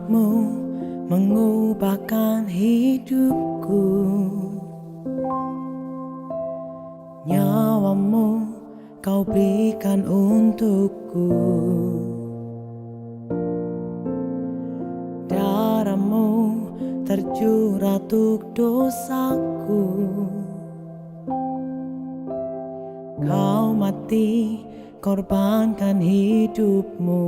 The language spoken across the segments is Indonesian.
Salibmu mengubahkan hidupku, nyawamu kau berikan untukku. Darahmu tercurah untuk dosaku, kau mati korbankan hidupmu.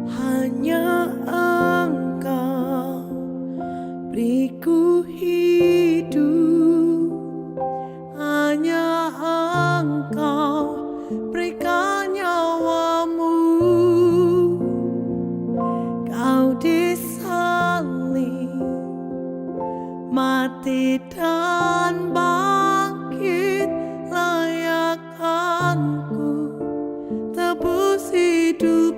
Hanya Engkau beriku hidup, hanya Engkau berikan nyawamu. Kau disalib, mati dan bangkit, layakkanku tebus hidupku.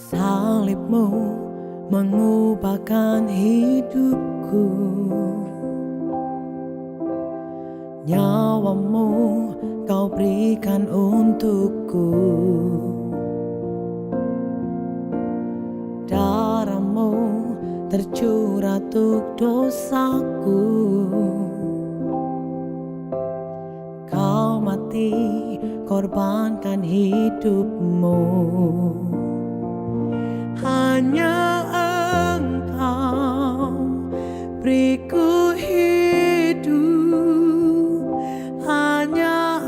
Salibmu mengubahkan hidupku, nyawamu kau berikan untukku. Darahmu tercurah untuk dosaku, kau mati korbankan hidupmu. Hanya Engkau beriku hidup, hanya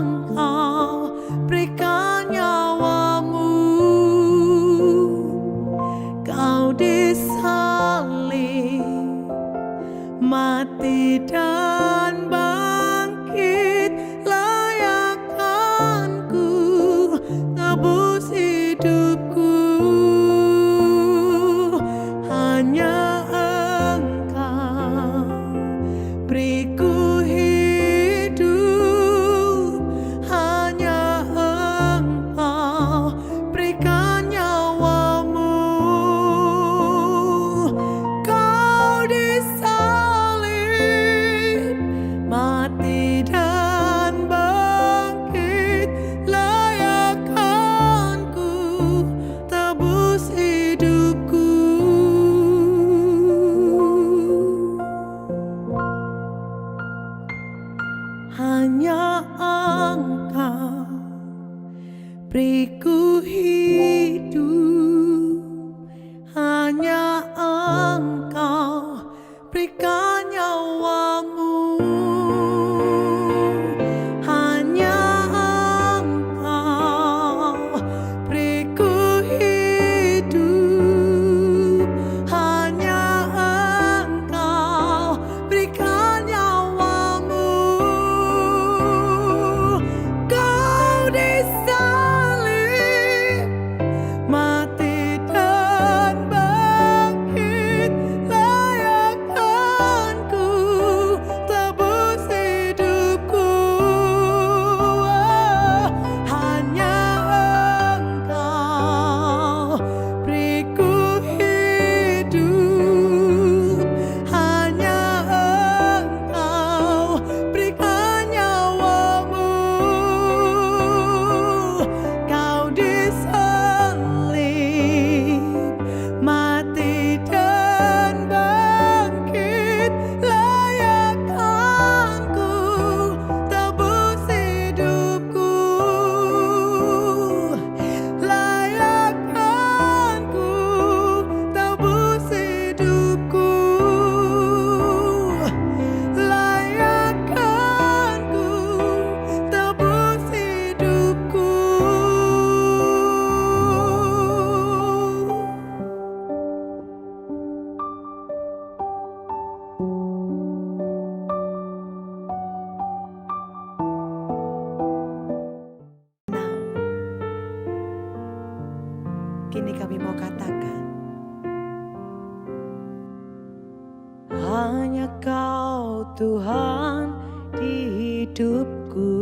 Engkau berikan nyawamu. Kau disalib, mati dan bangkit, layakkanku tebus hidupku. Hanya Engkau beriku hidup, hanya Engkau berikan nyawamu. Kau disalib, mati dan bangkit, layakkanku tebus hidupku. Hanya Engkau beriku hidup, hanya Engkau berikan nyawamu. Hanya Engkau beriku hidup, hanya Engkau berikan nyawamu. Kau disalib, mati dan bangkit, layakkanku tebus hidupku. Hanya Engkau beriku hidup, hanya Engkau berikan nyawamu. Kau disalib, mati dan bangkit, layakkanku tebus hidupku. Layakkanku tebus hidupku. Layakkanku tebus hidupku. Kini kami mau katakan, hanya Kau Tuhan di hidupku.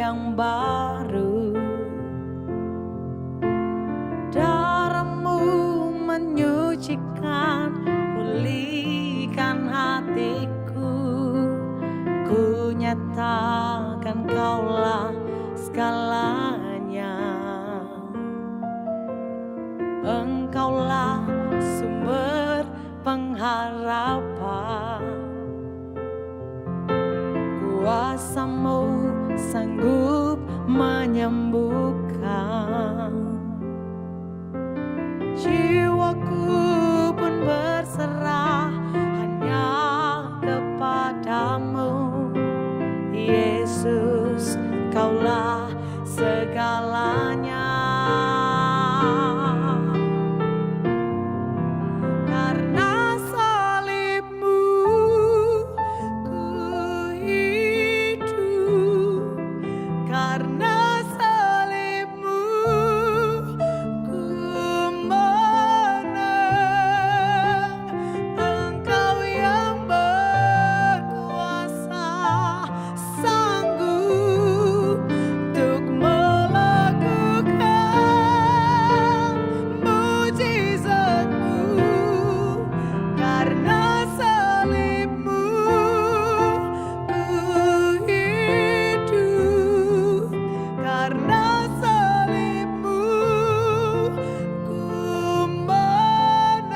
yang baru. Darahmu menyucikan, pulihkan hatiku. Ku nyatakan Kaulah segalanya. Engkaulah sumber pengharapan. Kuasa-Mu sanggup menyembuhkan. Jiwaku pun berserah hanya kepadamu. Yesus, Kaulah segalanya. Karena salib-Mu ku hidup. Karena salib-Mu ku menang. Engkau yang berkuasa, sanggup untuk melakukan mujizat-Mu. Karena salib-Mu ku hidup. Karena salib-Mu ku menang.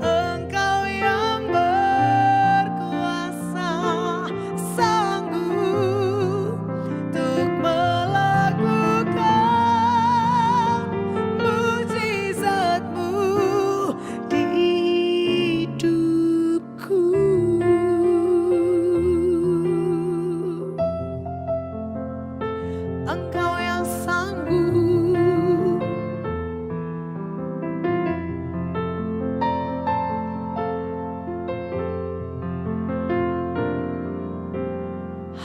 Engkau yang berkuasa, sanggup untuk melakukan mujizat-Mu di hidupku. Engkau yang sanggup.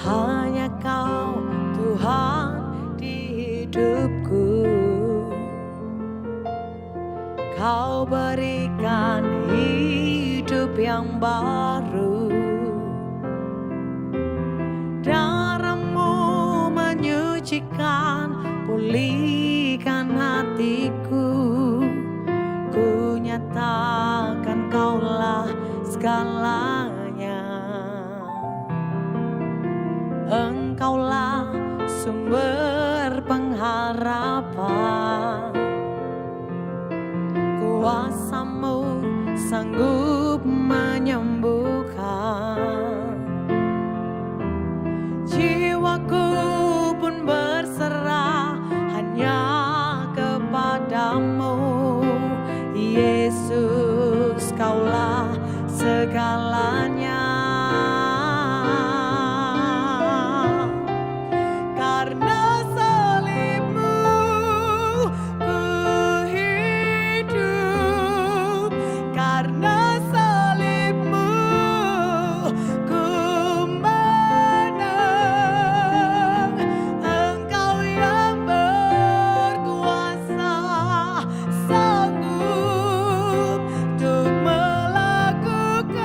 Hanya Kau Tuhan di hidupku. Kau berikan hidup yang baru. Darah-Mu menyucikan, pulihkan hatiku. Ku nyatakan Kaulah segalanya. Engkaulah sumber pengharapan. Kuasa-Mu sanggup menyembuhkan. Jiwaku pun berserah hanya kepadamu. Yesus, Kaulah segalanya. Karena salib-Mu ku hidup. Karena salib-Mu ku menang. Engkau yang berkuasa, sanggup untuk melakukan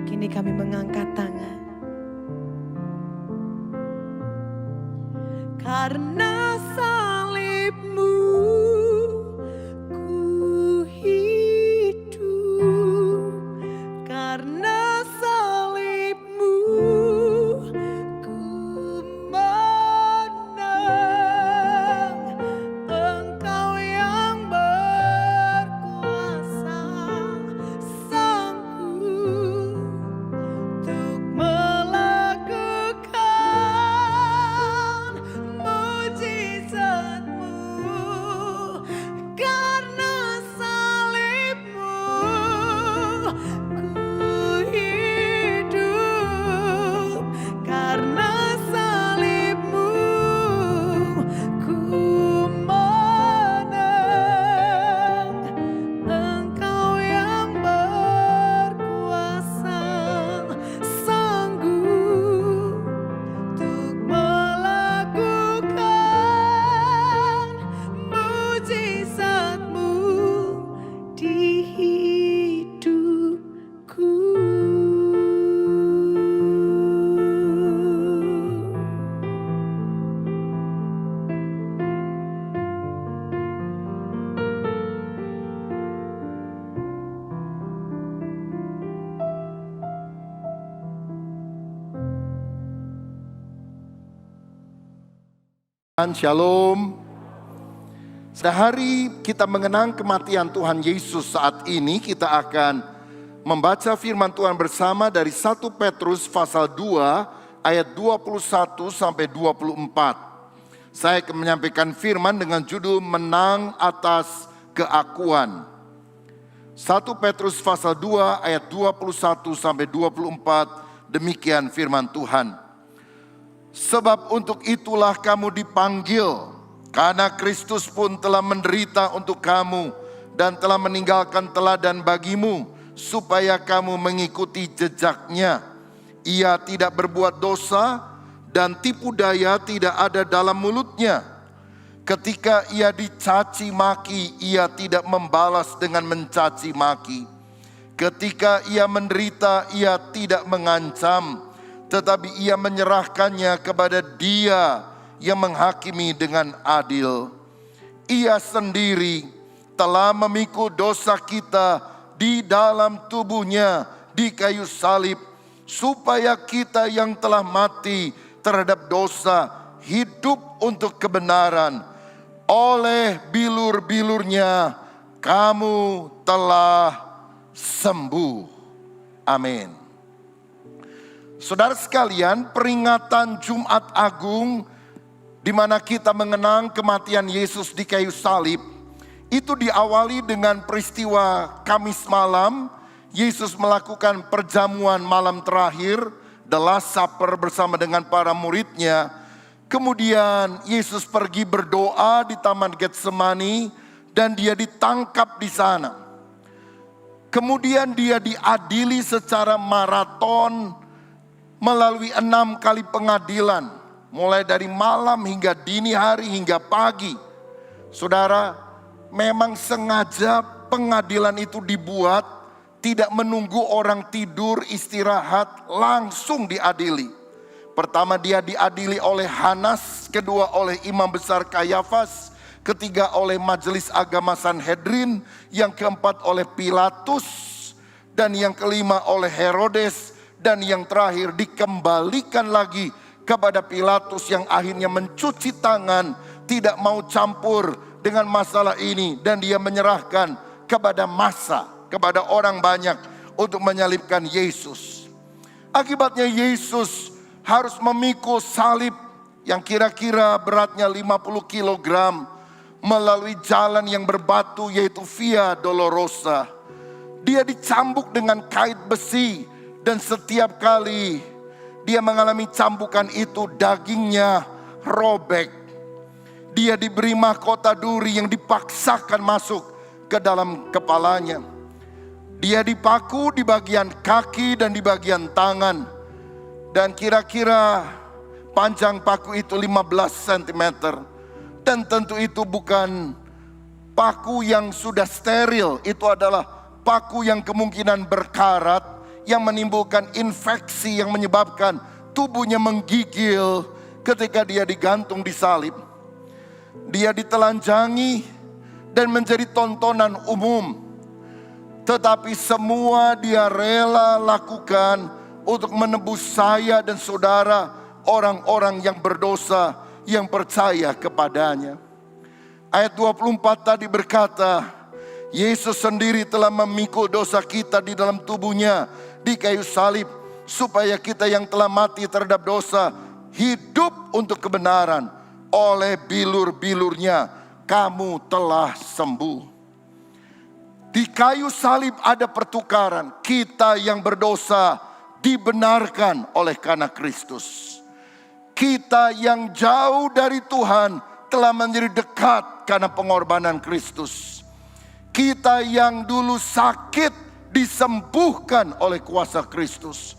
Kini kami mengangkat tangan. Karena salib-Mu ku hidup, karena salib-Mu ku menang. Engkau yang berkuasa, sanggup untuk melakukan mujizat-Mu. Karena salib-Mu ku hidup, karena salib-Mu ku menang. Engkau yang berkuasa, sanggup untuk melakukan mujizat-Mu di hidupku. Shalom. Sehari kita mengenang kematian Tuhan Yesus, saat ini kita akan membaca firman Tuhan bersama dari 1 Petrus pasal 2 ayat 21 sampai 24. Saya akan menyampaikan firman dengan judul Menang Atas Keakuan. 1 Petrus pasal 2 ayat 21 sampai 24, demikian firman Tuhan. Sebab untuk itulah kamu dipanggil, karena Kristus pun telah menderita untuk kamu dan telah meninggalkan teladan bagimu, supaya kamu mengikuti jejaknya. Ia tidak berbuat dosa dan tipu daya tidak ada dalam mulutnya. Ketika ia dicaci maki, ia tidak membalas dengan mencaci maki. Ketika ia menderita, ia tidak mengancam, tetapi ia menyerahkannya kepada Dia yang menghakimi dengan adil. Ia sendiri telah memikul dosa kita di dalam tubuhnya di kayu salib, supaya kita yang telah mati terhadap dosa hidup untuk kebenaran. Oleh bilur-bilurnya kamu telah sembuh. Amin. Saudara sekalian, peringatan Jumat Agung di mana kita mengenang kematian Yesus di kayu salib, itu diawali dengan peristiwa Kamis malam. Yesus melakukan perjamuan malam terakhir, the Last Supper, bersama dengan para muridnya. Kemudian Yesus pergi berdoa di Taman Getsemani dan dia ditangkap di sana. Kemudian dia diadili secara maraton melalui 6 kali pengadilan, mulai dari malam hingga dini hari hingga pagi. Saudara, memang sengaja pengadilan itu dibuat tidak menunggu orang tidur istirahat, langsung diadili. Pertama dia diadili oleh Hanas, kedua oleh Imam Besar Kayafas, ketiga oleh Majelis Agama Sanhedrin, yang keempat oleh Pilatus, dan yang kelima oleh Herodes. Dan yang terakhir dikembalikan lagi kepada Pilatus, yang akhirnya mencuci tangan, tidak mau campur dengan masalah ini. Dan dia menyerahkan kepada massa, kepada orang banyak untuk menyalibkan Yesus. Akibatnya Yesus harus memikul salib yang kira-kira beratnya 50 kg melalui jalan yang berbatu, yaitu Via Dolorosa. Dia dicambuk dengan kait besi. Dan setiap kali dia mengalami cambukan itu, dagingnya robek. Dia diberi mahkota duri yang dipaksakan masuk ke dalam kepalanya. Dia dipaku di bagian kaki dan di bagian tangan. Dan kira-kira panjang paku itu 15 cm. Dan tentu itu bukan paku yang sudah steril. Itu adalah paku yang kemungkinan berkarat, yang menimbulkan infeksi yang menyebabkan tubuhnya menggigil ketika dia digantung di salib. Dia ditelanjangi dan menjadi tontonan umum. Tetapi semua dia rela lakukan untuk menebus saya dan saudara, orang-orang yang berdosa yang percaya kepadanya. Ayat 24 tadi berkata, Yesus sendiri telah memikul dosa kita di dalam tubuhnya di kayu salib, supaya kita yang telah mati terhadap dosa hidup untuk kebenaran. Oleh bilur-bilurnya kamu telah sembuh. Di kayu salib ada pertukaran. Kita yang berdosa dibenarkan oleh karena Kristus. Kita yang jauh dari Tuhan telah menjadi dekat karena pengorbanan Kristus. Kita yang dulu sakit disembuhkan oleh kuasa Kristus.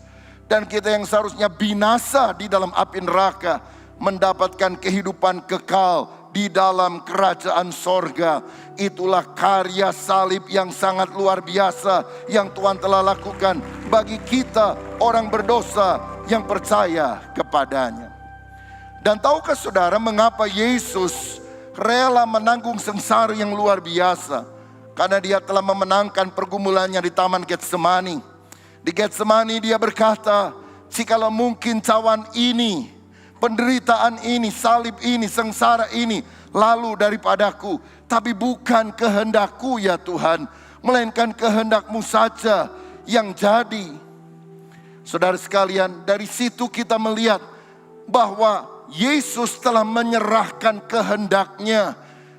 Dan kita yang seharusnya binasa di dalam api neraka mendapatkan kehidupan kekal di dalam kerajaan sorga. Itulah karya salib yang sangat luar biasa yang Tuhan telah lakukan bagi kita orang berdosa yang percaya kepadanya. Dan tahukah saudara mengapa Yesus rela menanggung sengsara yang luar biasa? Karena dia telah memenangkan pergumulannya di Taman Getsemani. Di Getsemani dia berkata, jikalau mungkin cawan ini, penderitaan ini, salib ini, sengsara ini lalu daripadaku. Tapi bukan kehendakku ya Tuhan, melainkan kehendak-Mu saja yang jadi. Saudara sekalian, dari situ kita melihat bahwa Yesus telah menyerahkan kehendak-Nya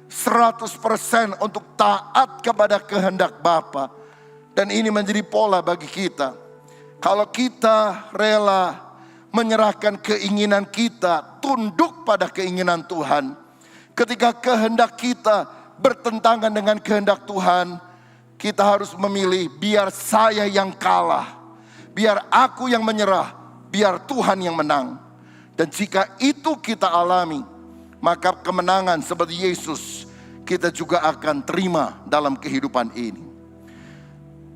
100% untuk taat kepada kehendak Bapa. Dan ini menjadi pola bagi kita. Kalau kita rela menyerahkan keinginan kita, tunduk pada keinginan Tuhan. Ketika kehendak kita bertentangan dengan kehendak Tuhan, kita harus memilih biar saya yang kalah, biar aku yang menyerah, biar Tuhan yang menang. Dan jika itu kita alami, maka kemenangan seperti Yesus kita juga akan terima dalam kehidupan ini.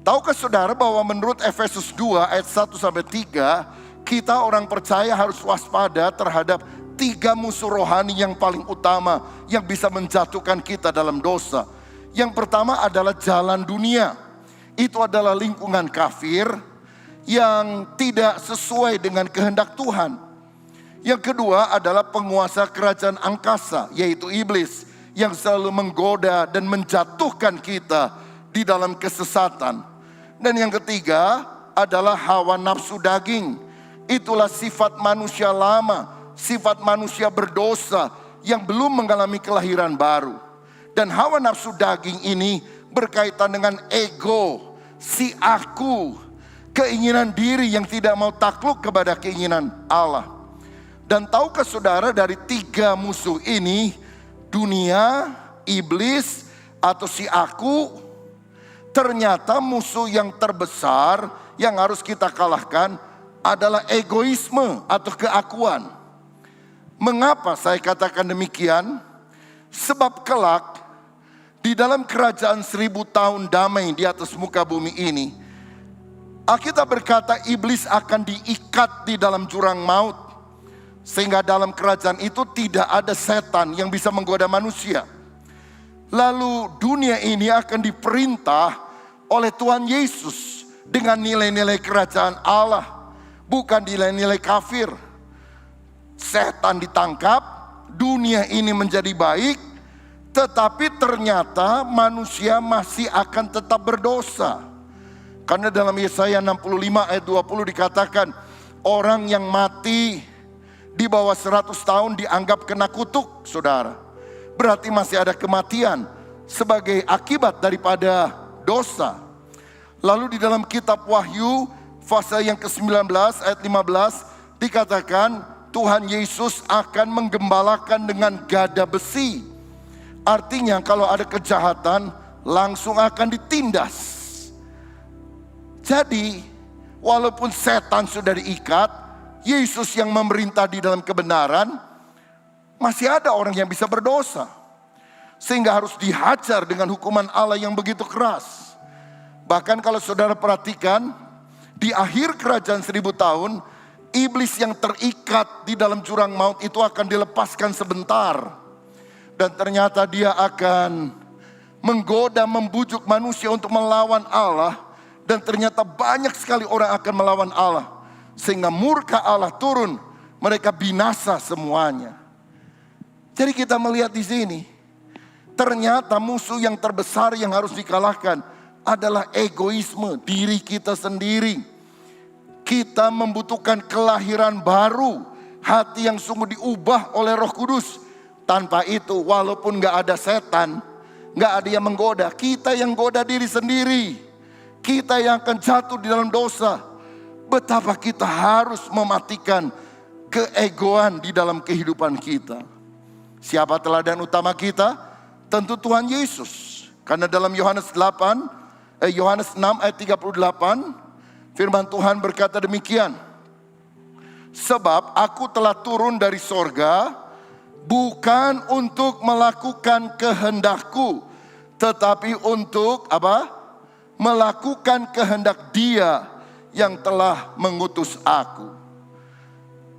Tahukah saudara bahwa menurut Efesus 2 ayat 1-3, kita orang percaya harus waspada terhadap 3 musuh rohani yang paling utama yang bisa menjatuhkan kita dalam dosa. Yang pertama adalah jalan dunia. Itu adalah lingkungan kafir yang tidak sesuai dengan kehendak Tuhan. Yang kedua adalah penguasa kerajaan angkasa, yaitu iblis, yang selalu menggoda dan menjatuhkan kita di dalam kesesatan. Dan yang ketiga adalah hawa nafsu daging. Itulah sifat manusia lama, sifat manusia berdosa yang belum mengalami kelahiran baru. Dan hawa nafsu daging ini berkaitan dengan ego, si aku, keinginan diri yang tidak mau takluk kepada keinginan Allah. Dan tahukah saudara dari 3 musuh ini, dunia, iblis, atau si aku, ternyata musuh yang terbesar yang harus kita kalahkan adalah egoisme atau keakuan. Mengapa saya katakan demikian? Sebab kelak di dalam kerajaan 1000 tahun damai di atas muka bumi ini, Alkitab berkata iblis akan diikat di dalam jurang maut. Sehingga dalam kerajaan itu tidak ada setan yang bisa menggoda manusia. Lalu dunia ini akan diperintah oleh Tuhan Yesus dengan nilai-nilai kerajaan Allah, bukan nilai-nilai kafir. Setan ditangkap, dunia ini menjadi baik, tetapi ternyata manusia masih akan tetap berdosa. Karena dalam Yesaya 65 ayat 20 dikatakan, orang yang mati di bawah 100 tahun dianggap kena kutuk, saudara. Berarti masih ada kematian sebagai akibat daripada dosa. Lalu di dalam kitab Wahyu pasal yang ke-19 ayat 15 dikatakan Tuhan Yesus akan menggembalakan dengan gada besi. Artinya kalau ada kejahatan langsung akan ditindas. Jadi walaupun setan sudah diikat, Yesus yang memerintah di dalam kebenaran, masih ada orang yang bisa berdosa. Sehingga harus dihajar dengan hukuman Allah yang begitu keras. Bahkan kalau saudara perhatikan, Di akhir kerajaan 1000 tahun, iblis yang terikat di dalam jurang maut itu akan dilepaskan sebentar. Dan ternyata dia akan menggoda, membujuk manusia untuk melawan Allah. Dan ternyata banyak sekali orang akan melawan Allah. Sehingga murka Allah turun, mereka binasa semuanya. Jadi kita melihat di sini, ternyata musuh yang terbesar yang harus dikalahkan adalah egoisme diri kita sendiri. Kita membutuhkan kelahiran baru, hati yang sungguh diubah oleh Roh Kudus. Tanpa itu, walaupun gak ada setan, gak ada yang menggoda, kita yang goda diri sendiri. Kita yang akan jatuh di dalam dosa. Betapa kita harus mematikan keegoan di dalam kehidupan kita. Siapa teladan utama kita? Tentu Tuhan Yesus. Karena dalam Yohanes 6 ayat 38, firman Tuhan berkata demikian. Sebab aku telah turun dari sorga, bukan untuk melakukan kehendakku, tetapi untuk apa? Melakukan kehendak Dia yang telah mengutus aku.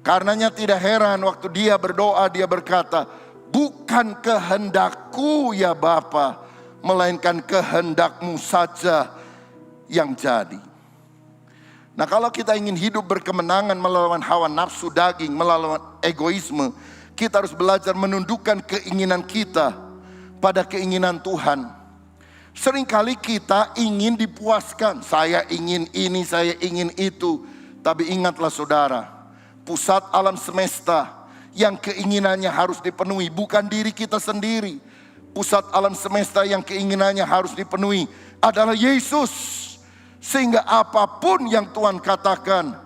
Karenanya tidak heran waktu dia berdoa, dia berkata, bukan kehendakku ya Bapa, melainkan kehendakmu saja yang jadi. Nah, kalau kita ingin hidup berkemenangan melawan hawa nafsu daging, melawan egoisme, kita harus belajar menundukkan keinginan kita pada keinginan Tuhan. Seringkali kita ingin dipuaskan, saya ingin ini, saya ingin itu. Tapi ingatlah saudara, pusat alam semesta yang keinginannya harus dipenuhi bukan diri kita sendiri. Pusat alam semesta yang keinginannya harus dipenuhi adalah Yesus. Sehingga apapun yang Tuhan katakan,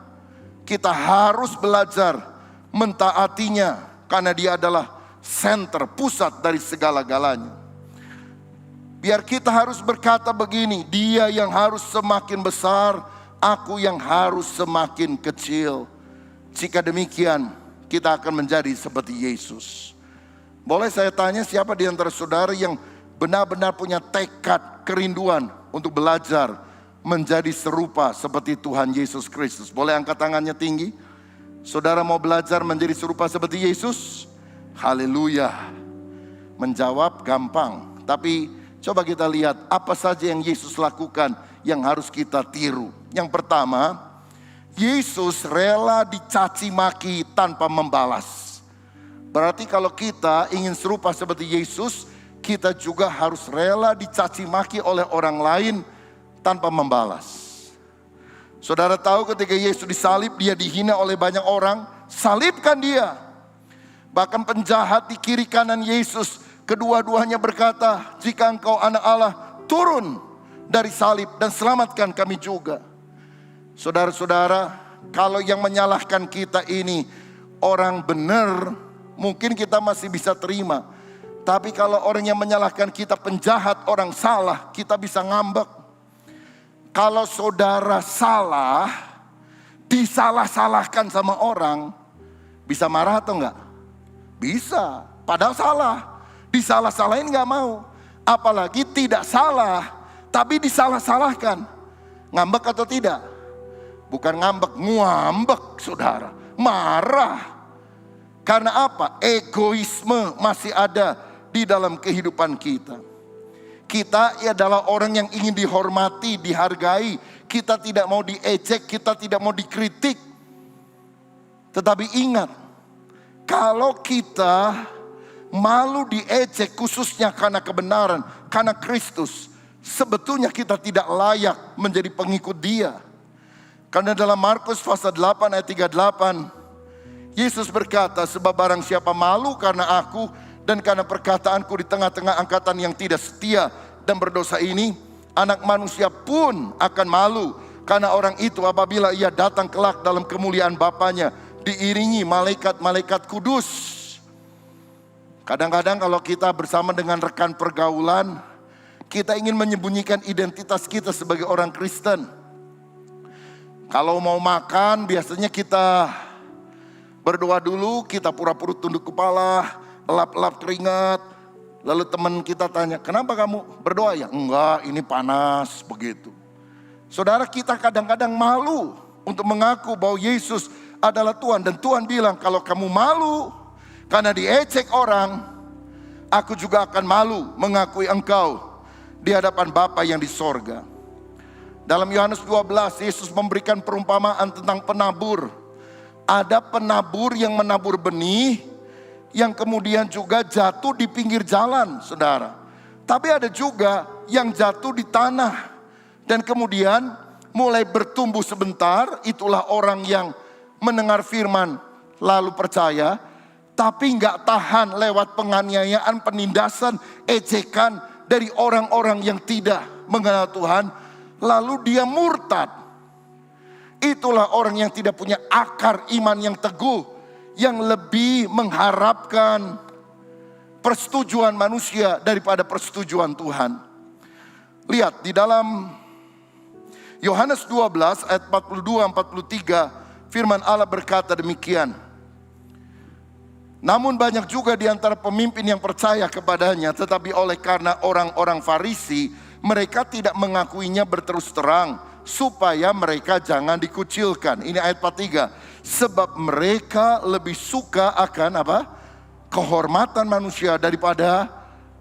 kita harus belajar mentaatinya. Karena dia adalah center, pusat dari segala-galanya. Biar kita harus berkata begini, dia yang harus semakin besar, aku yang harus semakin kecil. Jika demikian, kita akan menjadi seperti Yesus. Boleh saya tanya, siapa di antara saudara yang benar-benar punya tekad, kerinduan untuk belajar menjadi serupa seperti Tuhan Yesus Kristus? Boleh angkat tangannya tinggi. Saudara mau belajar menjadi serupa seperti Yesus? Haleluya. Menjawab gampang, tapi coba kita lihat apa saja yang Yesus lakukan yang harus kita tiru. Yang pertama, Yesus rela dicaci maki tanpa membalas. Berarti kalau kita ingin serupa seperti Yesus, kita juga harus rela dicaci maki oleh orang lain tanpa membalas. Saudara tahu ketika Yesus disalib, dia dihina oleh banyak orang. Salibkan dia. Bahkan penjahat di kiri kanan Yesus, kedua-duanya berkata, jika engkau anak Allah, turun dari salib dan selamatkan kami juga. Saudara-saudara, kalau yang menyalahkan kita ini orang benar, mungkin kita masih bisa terima. Tapi kalau orang yang menyalahkan kita penjahat, orang salah, kita bisa ngambek. Kalau saudara salah, disalah-salahkan sama orang, bisa marah atau enggak? Bisa, padahal salah. Disalah-salahin enggak mau. Apalagi tidak salah, tapi disalah-salahkan. Ngambek atau tidak? Bukan ngambek, ngambek saudara. Marah. Karena apa? Egoisme masih ada di dalam kehidupan kita. Kita adalah orang yang ingin dihormati, dihargai. Kita tidak mau diejek, kita tidak mau dikritik. Tetapi ingat, kalau kita malu diejek khususnya karena kebenaran, karena Kristus, sebetulnya kita tidak layak menjadi pengikut Dia. Karena dalam Markus pasal 8 ayat 38, Yesus berkata, sebab barang siapa malu karena aku dan karena perkataanku di tengah-tengah angkatan yang tidak setia dan berdosa ini, anak manusia pun akan malu karena orang itu apabila ia datang kelak dalam kemuliaan Bapanya diiringi malaikat-malaikat kudus. Kadang-kadang kalau kita bersama dengan rekan pergaulan, kita ingin menyembunyikan identitas kita sebagai orang Kristen. Kalau mau makan biasanya kita berdoa dulu, kita pura-pura tunduk kepala, elap-elap keringat. Lalu teman kita tanya, kenapa kamu berdoa ya? Enggak, ini panas, begitu. Saudara, kita kadang-kadang malu untuk mengaku bahwa Yesus adalah Tuhan. Dan Tuhan bilang, kalau kamu malu karena diejek orang, aku juga akan malu mengakui engkau di hadapan Bapa yang di sorga. Dalam Yohanes 12, Yesus memberikan perumpamaan tentang penabur. Ada penabur yang menabur benih, yang kemudian juga jatuh di pinggir jalan, saudara. Tapi ada juga yang jatuh di tanah, dan kemudian mulai bertumbuh sebentar. Itulah orang yang mendengar firman lalu percaya, tapi nggak tahan lewat penganiayaan, penindasan, ejekan dari orang-orang yang tidak mengenal Tuhan. Lalu dia murtad. Itulah orang yang tidak punya akar iman yang teguh, yang lebih mengharapkan persetujuan manusia daripada persetujuan Tuhan. Lihat di dalam Yohanes 12 ayat 42-43, firman Allah berkata demikian. Namun banyak juga di antara pemimpin yang percaya kepadanya, tetapi oleh karena orang-orang Farisi, mereka tidak mengakuinya berterus terang, supaya mereka jangan dikucilkan. Ini ayat 43. Sebab mereka lebih suka akan apa? Kehormatan manusia daripada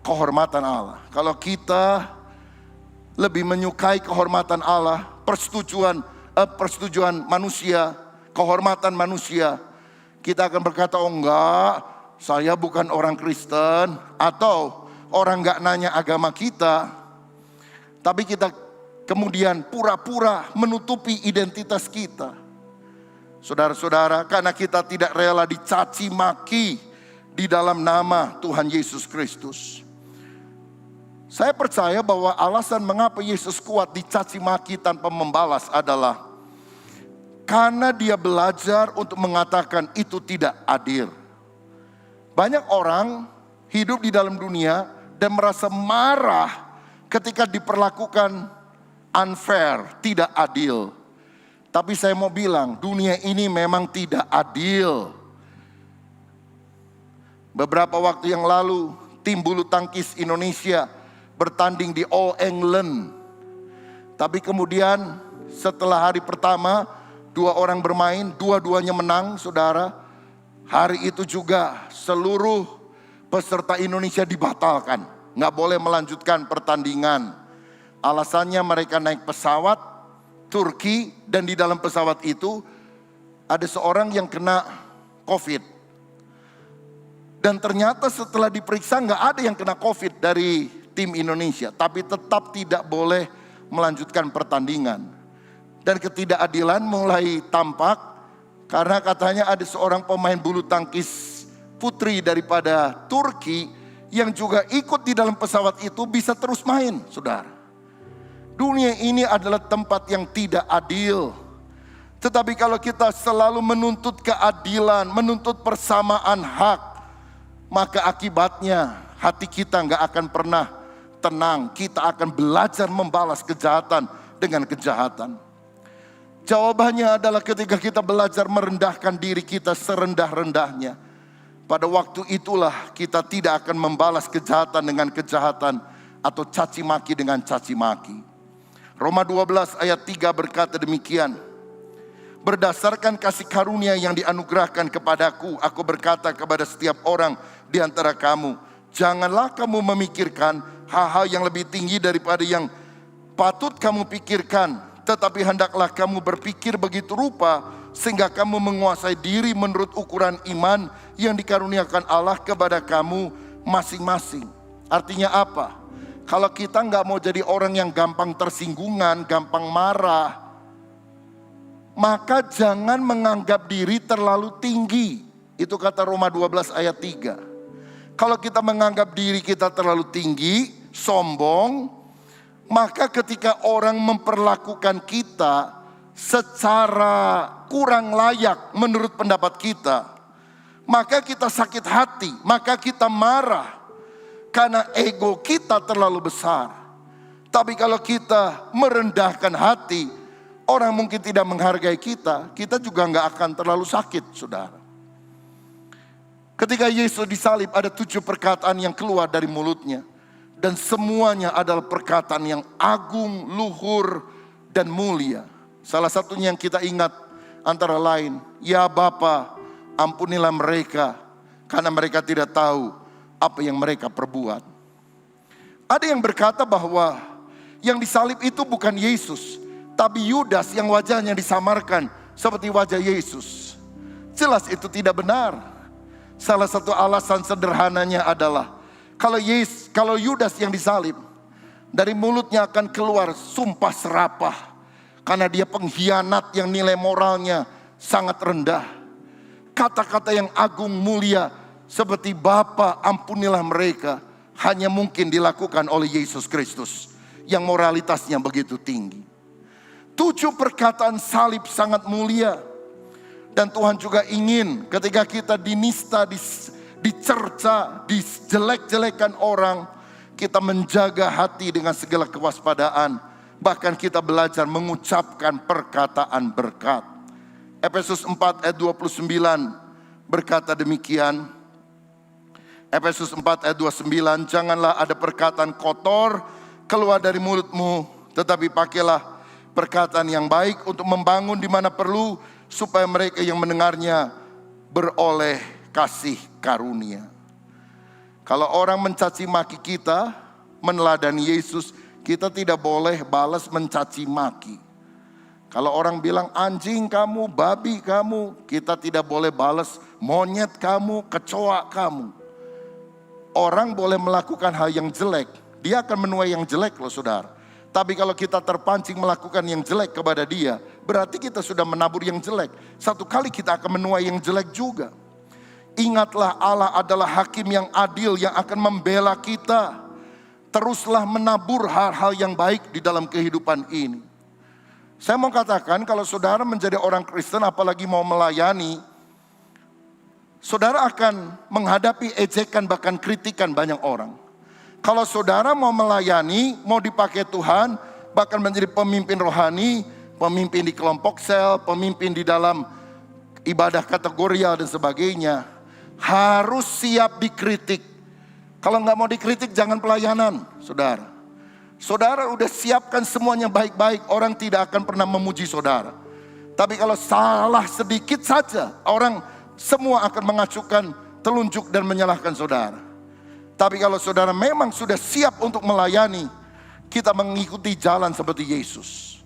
kehormatan Allah. Kalau kita lebih menyukai kehormatan Allah, persetujuan manusia, kehormatan manusia, kita akan berkata, oh enggak, saya bukan orang Kristen. Atau orang enggak nanya agama kita, tapi kita kemudian pura-pura menutupi identitas kita. Saudara-saudara, karena kita tidak rela dicaci maki di dalam nama Tuhan Yesus Kristus. Saya percaya bahwa alasan mengapa Yesus kuat dicaci maki tanpa membalas adalah karena dia belajar untuk mengatakan itu tidak adil. Banyak orang hidup di dalam dunia dan merasa marah ketika diperlakukan unfair, tidak adil. Tapi saya mau bilang, dunia ini memang tidak adil. Beberapa waktu yang lalu, tim bulu tangkis Indonesia bertanding di All England. Tapi kemudian setelah hari pertama, 2 orang bermain, dua-duanya menang, saudara. Hari itu juga seluruh peserta Indonesia dibatalkan. Nggak boleh melanjutkan pertandingan. Alasannya mereka naik pesawat Turki, dan di dalam pesawat itu ada seorang yang kena COVID. Dan ternyata setelah diperiksa nggak ada yang kena COVID dari tim Indonesia. Tapi tetap tidak boleh melanjutkan pertandingan. Dan ketidakadilan mulai tampak karena katanya ada seorang pemain bulu tangkis putri daripada Turki yang juga ikut di dalam pesawat itu bisa terus main, saudara. Dunia ini adalah tempat yang tidak adil. Tetapi kalau kita selalu menuntut keadilan, menuntut persamaan hak, maka akibatnya hati kita nggak akan pernah tenang. Kita akan belajar membalas kejahatan dengan kejahatan. Jawabannya adalah ketika kita belajar merendahkan diri kita serendah-rendahnya. Pada waktu itulah kita tidak akan membalas kejahatan dengan kejahatan atau caci maki dengan caci maki. Roma 12 ayat 3 berkata demikian. Berdasarkan kasih karunia yang dianugerahkan kepadaku, aku berkata kepada setiap orang di antara kamu, janganlah kamu memikirkan hal-hal yang lebih tinggi daripada yang patut kamu pikirkan, tetapi hendaklah kamu berpikir begitu rupa sehingga kamu menguasai diri menurut ukuran iman yang dikaruniakan Allah kepada kamu masing-masing. Artinya apa? Kalau kita nggak mau jadi orang yang gampang tersinggungan, gampang marah, maka jangan menganggap diri terlalu tinggi. Itu kata Roma 12 ayat 3. Kalau kita menganggap diri kita terlalu tinggi, sombong, maka ketika orang memperlakukan kita secara kurang layak menurut pendapat kita, maka kita sakit hati, maka kita marah karena ego kita terlalu besar. Tapi kalau kita merendahkan hati, orang mungkin tidak menghargai kita, kita juga nggak akan terlalu sakit, saudara. Ketika Yesus disalib ada 7 perkataan yang keluar dari mulutnya. Dan semuanya adalah perkataan yang agung, luhur, dan mulia. Salah satunya yang kita ingat antara lain, ya Bapa, ampunilah mereka karena mereka tidak tahu apa yang mereka perbuat. Ada yang berkata bahwa yang disalib itu bukan Yesus, tapi Yudas yang wajahnya disamarkan seperti wajah Yesus. Jelas itu tidak benar. Salah satu alasan sederhananya adalah kalau Yudas yang disalib, dari mulutnya akan keluar sumpah serapah karena dia pengkhianat yang nilai moralnya sangat rendah. Kata-kata yang agung mulia seperti Bapa ampunilah mereka hanya mungkin dilakukan oleh Yesus Kristus yang moralitasnya begitu tinggi. 7 perkataan salib sangat mulia. Dan Tuhan juga ingin ketika kita dinista, dicerca, dijelek-jelekan orang, kita menjaga hati dengan segala kewaspadaan. Bahkan kita belajar mengucapkan perkataan berkat. Efesus 4 ayat 29 berkata demikian. Efesus 4 ayat 29, janganlah ada perkataan kotor keluar dari mulutmu, tetapi pakailah perkataan yang baik untuk membangun di mana perlu, supaya mereka yang mendengarnya beroleh kasih karunia. Kalau orang mencaci maki kita, meneladani Yesus, kita tidak boleh balas mencaci maki. Kalau orang bilang anjing kamu, babi kamu, kita tidak boleh balas monyet kamu, kecoa kamu. Orang boleh melakukan hal yang jelek, dia akan menuai yang jelek loh saudara. Tapi kalau kita terpancing melakukan yang jelek kepada dia, berarti kita sudah menabur yang jelek. Satu kali kita akan menuai yang jelek juga. Ingatlah Allah adalah hakim yang adil yang akan membela kita. Teruslah menabur hal-hal yang baik di dalam kehidupan ini. Saya mau katakan kalau saudara menjadi orang Kristen apalagi mau melayani, saudara akan menghadapi ejekan bahkan kritikan banyak orang. Kalau saudara mau melayani, mau dipakai Tuhan, bahkan menjadi pemimpin rohani, pemimpin di kelompok sel, pemimpin di dalam ibadah kategorial dan sebagainya, harus siap dikritik. Kalau nggak mau dikritik jangan pelayanan, saudara. Saudara udah siapkan semuanya baik-baik, orang tidak akan pernah memuji saudara. Tapi kalau salah sedikit saja, orang semua akan mengacukan telunjuk dan menyalahkan saudara. Tapi kalau saudara memang sudah siap untuk melayani, kita mengikuti jalan seperti Yesus.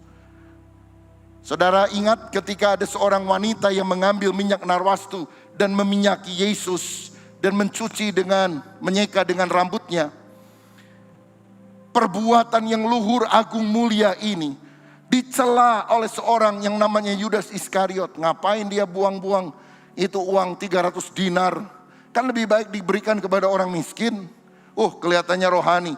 Saudara ingat ketika ada seorang wanita yang mengambil minyak narwastu dan meminyaki Yesus dan mencuci dengan menyeka dengan rambutnya. Perbuatan yang luhur agung mulia ini dicela oleh seorang yang namanya Yudas Iskariot. Ngapain dia buang-buang itu uang 300 dinar? Kan lebih baik diberikan kepada orang miskin. Kelihatannya rohani.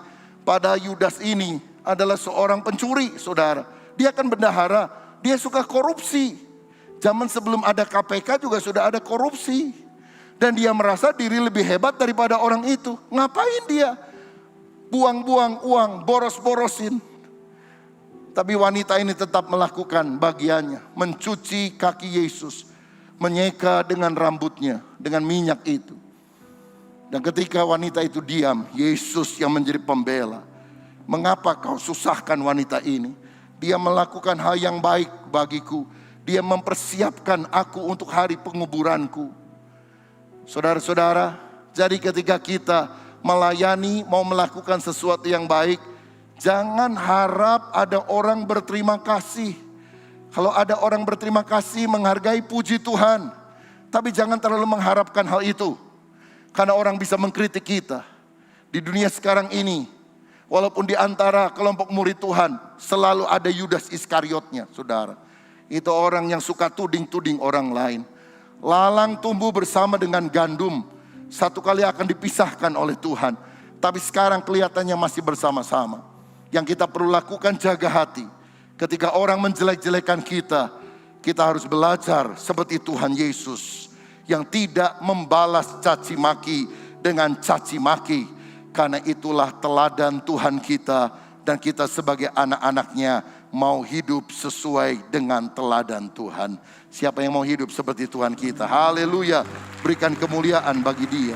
Pada Yudas ini adalah seorang pencuri, saudara. Dia kan bendahara, dia suka korupsi. Zaman sebelum ada KPK juga sudah ada korupsi. Dan dia merasa diri lebih hebat daripada orang itu. Ngapain dia buang-buang uang, boros-borosin? Tapi wanita ini tetap melakukan bagiannya, mencuci kaki Yesus, menyeka dengan rambutnya, dengan minyak itu. Dan ketika wanita itu diam, Yesus yang menjadi pembela. Mengapa kau susahkan wanita ini? Dia melakukan hal yang baik bagiku. Dia mempersiapkan aku untuk hari penguburanku. Saudara-saudara, jadi ketika kita melayani, mau melakukan sesuatu yang baik, jangan harap ada orang berterima kasih. Kalau ada orang berterima kasih, menghargai, puji Tuhan. Tapi jangan terlalu mengharapkan hal itu. Karena orang bisa mengkritik kita. Di dunia sekarang ini, walaupun di antara kelompok murid Tuhan, selalu ada Yudas Iskariotnya, saudara. Itu orang yang suka tuding-tuding orang lain. Lalang tumbuh bersama dengan gandum, satu kali akan dipisahkan oleh Tuhan. Tapi sekarang kelihatannya masih bersama-sama. Yang kita perlu lakukan, jaga hati. Ketika orang menjelek-jelekan kita, kita harus belajar seperti Tuhan Yesus. Yang tidak membalas caci maki dengan caci maki. Karena itulah teladan Tuhan kita. Dan kita sebagai anak-anaknya mau hidup sesuai dengan teladan Tuhan. Siapa yang mau hidup seperti Tuhan kita? Haleluya. Berikan kemuliaan bagi Dia.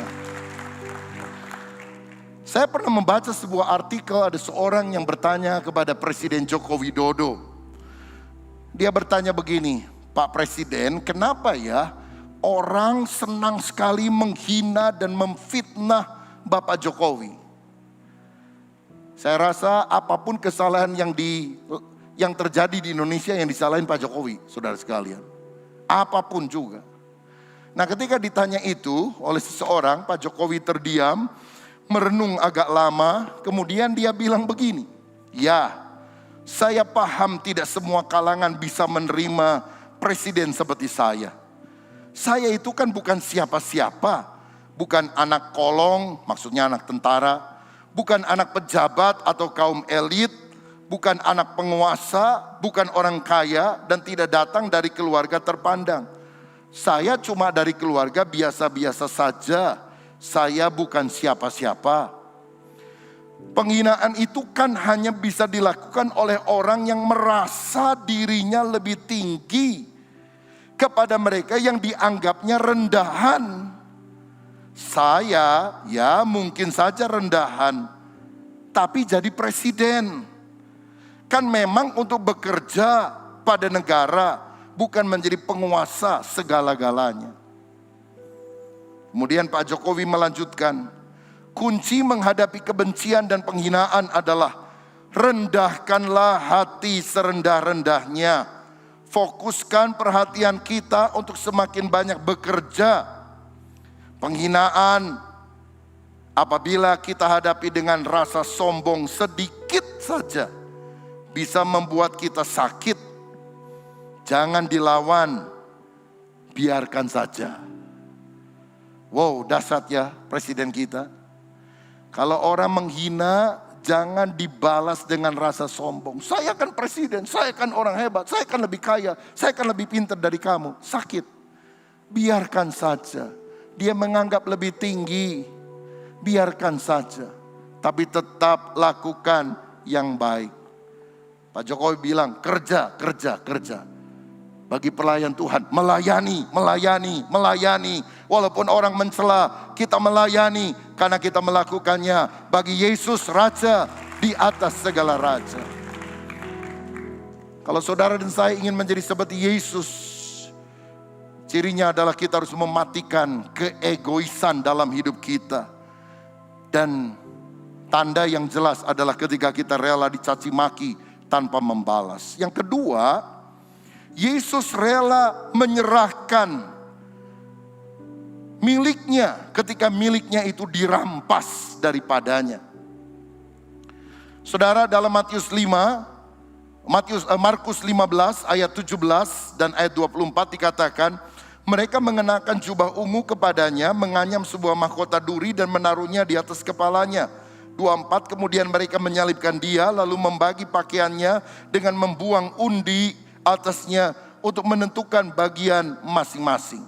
Saya pernah membaca sebuah artikel, ada seorang yang bertanya kepada Presiden Joko Widodo. Dia bertanya begini, Pak Presiden, kenapa ya orang senang sekali menghina dan memfitnah Bapak Jokowi? Saya rasa apapun kesalahan yang terjadi di Indonesia yang disalahin Pak Jokowi, saudara sekalian. Apapun juga. Nah, ketika ditanya itu oleh seseorang, Pak Jokowi terdiam, merenung agak lama, kemudian dia bilang begini, ya, saya paham tidak semua kalangan bisa menerima presiden seperti saya. Saya itu kan bukan siapa-siapa, bukan anak kolong, maksudnya anak tentara, bukan anak pejabat atau kaum elit, bukan anak penguasa, bukan orang kaya, dan tidak datang dari keluarga terpandang. Saya cuma dari keluarga biasa-biasa saja. Saya bukan siapa-siapa. Penghinaan itu kan hanya bisa dilakukan oleh orang yang merasa dirinya lebih tinggi kepada mereka yang dianggapnya rendahan. Saya ya mungkin saja rendahan, tapi jadi presiden. Kan memang untuk bekerja pada negara, bukan menjadi penguasa segala-galanya. Kemudian Pak Jokowi melanjutkan, kunci menghadapi kebencian dan penghinaan adalah rendahkanlah hati serendah-rendahnya. Fokuskan perhatian kita untuk semakin banyak bekerja. Penghinaan apabila kita hadapi dengan rasa sombong sedikit saja bisa membuat kita sakit. Jangan dilawan, biarkan saja. Wow, dahsyat ya presiden kita. Kalau orang menghina, jangan dibalas dengan rasa sombong. Saya kan presiden, saya kan orang hebat, saya kan lebih kaya, saya kan lebih pintar dari kamu. Sakit, biarkan saja. Dia menganggap lebih tinggi, biarkan saja. Tapi tetap lakukan yang baik. Pak Jokowi bilang kerja, kerja, kerja. Bagi pelayan Tuhan, melayani. Walaupun orang mencela, kita melayani karena kita melakukannya bagi Yesus Raja di atas segala raja. Kalau saudara dan saya ingin menjadi seperti Yesus, cirinya adalah kita harus mematikan keegoisan dalam hidup kita. Dan tanda yang jelas adalah ketika kita rela dicaci maki tanpa membalas. Yang kedua, Yesus rela menyerahkan miliknya ketika miliknya itu dirampas daripadanya. Saudara, dalam Markus 15 ayat 17 dan ayat 24 dikatakan, mereka mengenakan jubah ungu kepadanya, menganyam sebuah mahkota duri dan menaruhnya di atas kepalanya. 24, kemudian mereka menyalibkan dia lalu membagi pakaiannya dengan membuang undi atasnya untuk menentukan bagian masing-masing.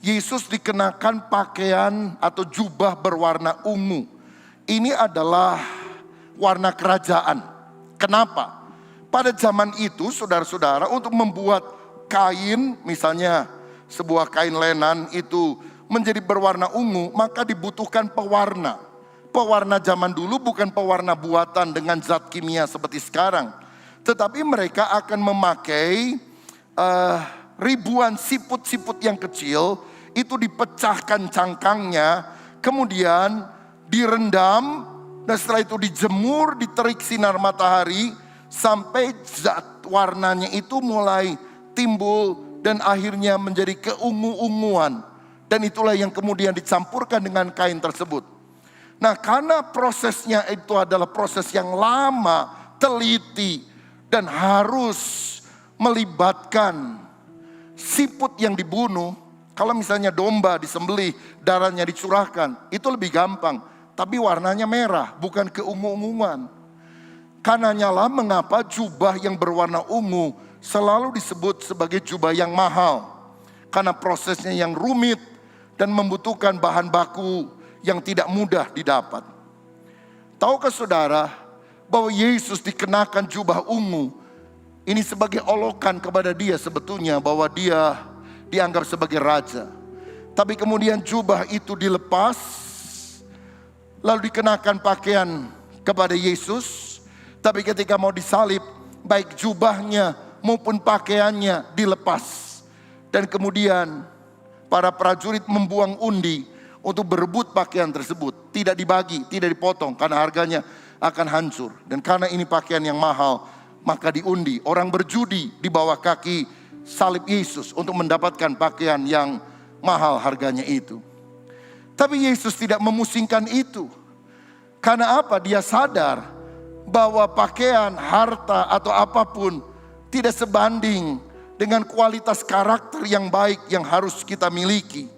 Yesus dikenakan pakaian atau jubah berwarna ungu. Ini adalah warna kerajaan. Kenapa? Pada zaman itu saudara-saudara, untuk membuat kain, misalnya sebuah kain lenan itu menjadi berwarna ungu, maka dibutuhkan pewarna. Pewarna zaman dulu bukan pewarna buatan dengan zat kimia seperti sekarang. Tetapi mereka akan memakai ribuan siput-siput yang kecil, itu dipecahkan cangkangnya, kemudian direndam, dan setelah itu dijemur, diterik sinar matahari, sampai zat warnanya itu mulai timbul dan akhirnya menjadi keungu-unguan. Dan itulah yang kemudian dicampurkan dengan kain tersebut. Nah, karena prosesnya itu adalah proses yang lama, teliti, dan harus melibatkan siput yang dibunuh. Kalau misalnya domba disembelih, darahnya dicurahkan, itu lebih gampang. Tapi warnanya merah, bukan keungu-unguan. Karenanya lah mengapa jubah yang berwarna ungu selalu disebut sebagai jubah yang mahal. Karena prosesnya yang rumit dan membutuhkan bahan baku yang tidak mudah didapat. Tahukah saudara bahwa Yesus dikenakan jubah ungu? Ini sebagai olokan kepada dia sebetulnya, bahwa dia dianggap sebagai raja. Tapi kemudian jubah itu dilepas, lalu dikenakan pakaian kepada Yesus. Tapi ketika mau disalib, baik jubahnya maupun pakaiannya dilepas. Dan kemudian para prajurit membuang undi untuk berebut pakaian tersebut. Tidak dibagi, tidak dipotong karena harganya akan hancur. Dan karena ini pakaian yang mahal, maka diundi. Orang berjudi di bawah kaki salib Yesus untuk mendapatkan pakaian yang mahal harganya itu. Tapi Yesus tidak memusingkan itu. Karena apa? Dia sadar bahwa pakaian, harta atau apapun tidak sebanding dengan kualitas karakter yang baik yang harus kita miliki.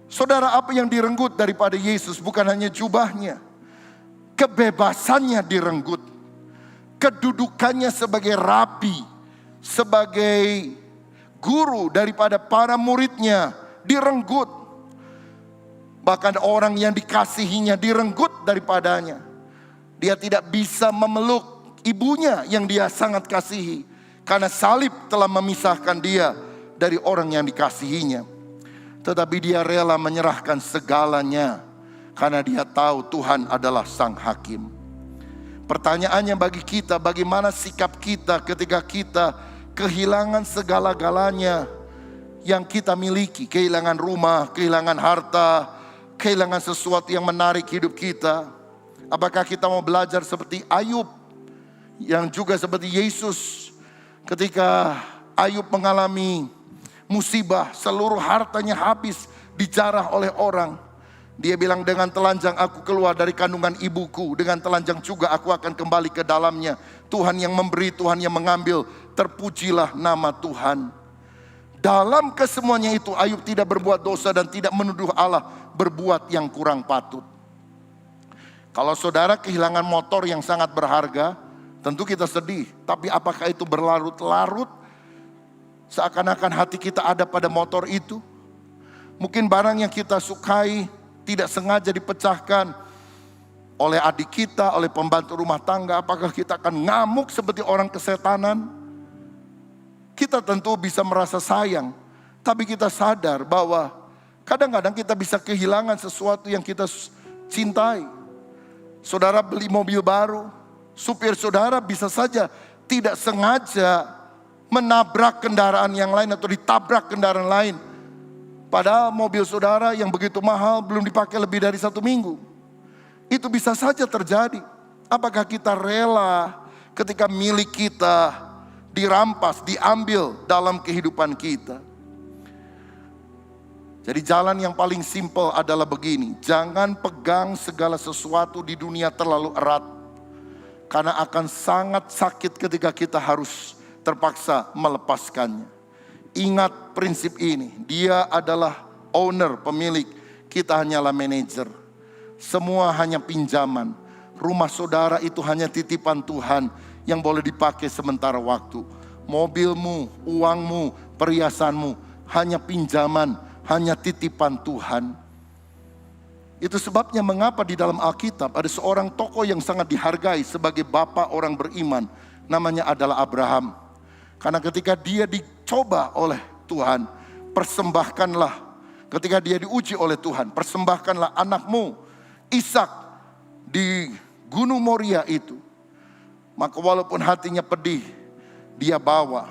Saudara, apa yang direnggut daripada Yesus bukan hanya jubahnya. Kebebasannya direnggut. Kedudukannya sebagai rabi, sebagai guru daripada para muridnya direnggut. Bahkan orang yang dikasihinya direnggut daripadanya. Dia tidak bisa memeluk ibunya yang dia sangat kasihi. Karena salib telah memisahkan dia dari orang yang dikasihinya. Tetapi dia rela menyerahkan segalanya. Karena dia tahu Tuhan adalah sang hakim. Pertanyaannya bagi kita, bagaimana sikap kita ketika kita kehilangan segala-galanya yang kita miliki. Kehilangan rumah, kehilangan harta, kehilangan sesuatu yang menarik hidup kita. Apakah kita mau belajar seperti Ayub, yang juga seperti Yesus? Ketika Ayub mengalami musibah, seluruh hartanya habis, dijarah oleh orang. Dia bilang, dengan telanjang aku keluar dari kandungan ibuku, dengan telanjang juga aku akan kembali ke dalamnya. Tuhan yang memberi, Tuhan yang mengambil, terpujilah nama Tuhan. Dalam kesemuanya itu Ayub tidak berbuat dosa dan tidak menuduh Allah berbuat yang kurang patut. Kalau saudara kehilangan motor yang sangat berharga, tentu kita sedih. Tapi apakah itu berlarut-larut? Seakan-akan hati kita ada pada motor itu. Mungkin barang yang kita sukai tidak sengaja dipecahkan oleh adik kita, oleh pembantu rumah tangga. Apakah kita akan ngamuk seperti orang kesetanan? Kita tentu bisa merasa sayang. Tapi kita sadar bahwa kadang-kadang kita bisa kehilangan sesuatu yang kita cintai. Saudara beli mobil baru, supir saudara bisa saja tidak sengaja menabrak kendaraan yang lain atau ditabrak kendaraan lain. Padahal mobil saudara yang begitu mahal belum dipakai lebih dari 1 minggu. Itu bisa saja terjadi. Apakah kita rela ketika milik kita dirampas, diambil dalam kehidupan kita? Jadi jalan yang paling simpel adalah begini. Jangan pegang segala sesuatu di dunia terlalu erat. Karena akan sangat sakit ketika kita harus terpaksa melepaskannya. Ingat prinsip ini. Dia adalah owner, pemilik. Kita hanyalah manajer. Semua hanya pinjaman. Rumah saudara itu hanya titipan Tuhan yang boleh dipakai sementara waktu. Mobilmu, uangmu, perhiasanmu hanya pinjaman, hanya titipan Tuhan. Itu sebabnya mengapa di dalam Alkitab ada seorang tokoh yang sangat dihargai sebagai bapak orang beriman. Namanya adalah Abraham. Karena ketika dia dicoba oleh Tuhan, persembahkanlah. Ketika dia diuji oleh Tuhan, persembahkanlah anakmu Ishak di Gunung Moria itu. Maka walaupun hatinya pedih, dia bawa.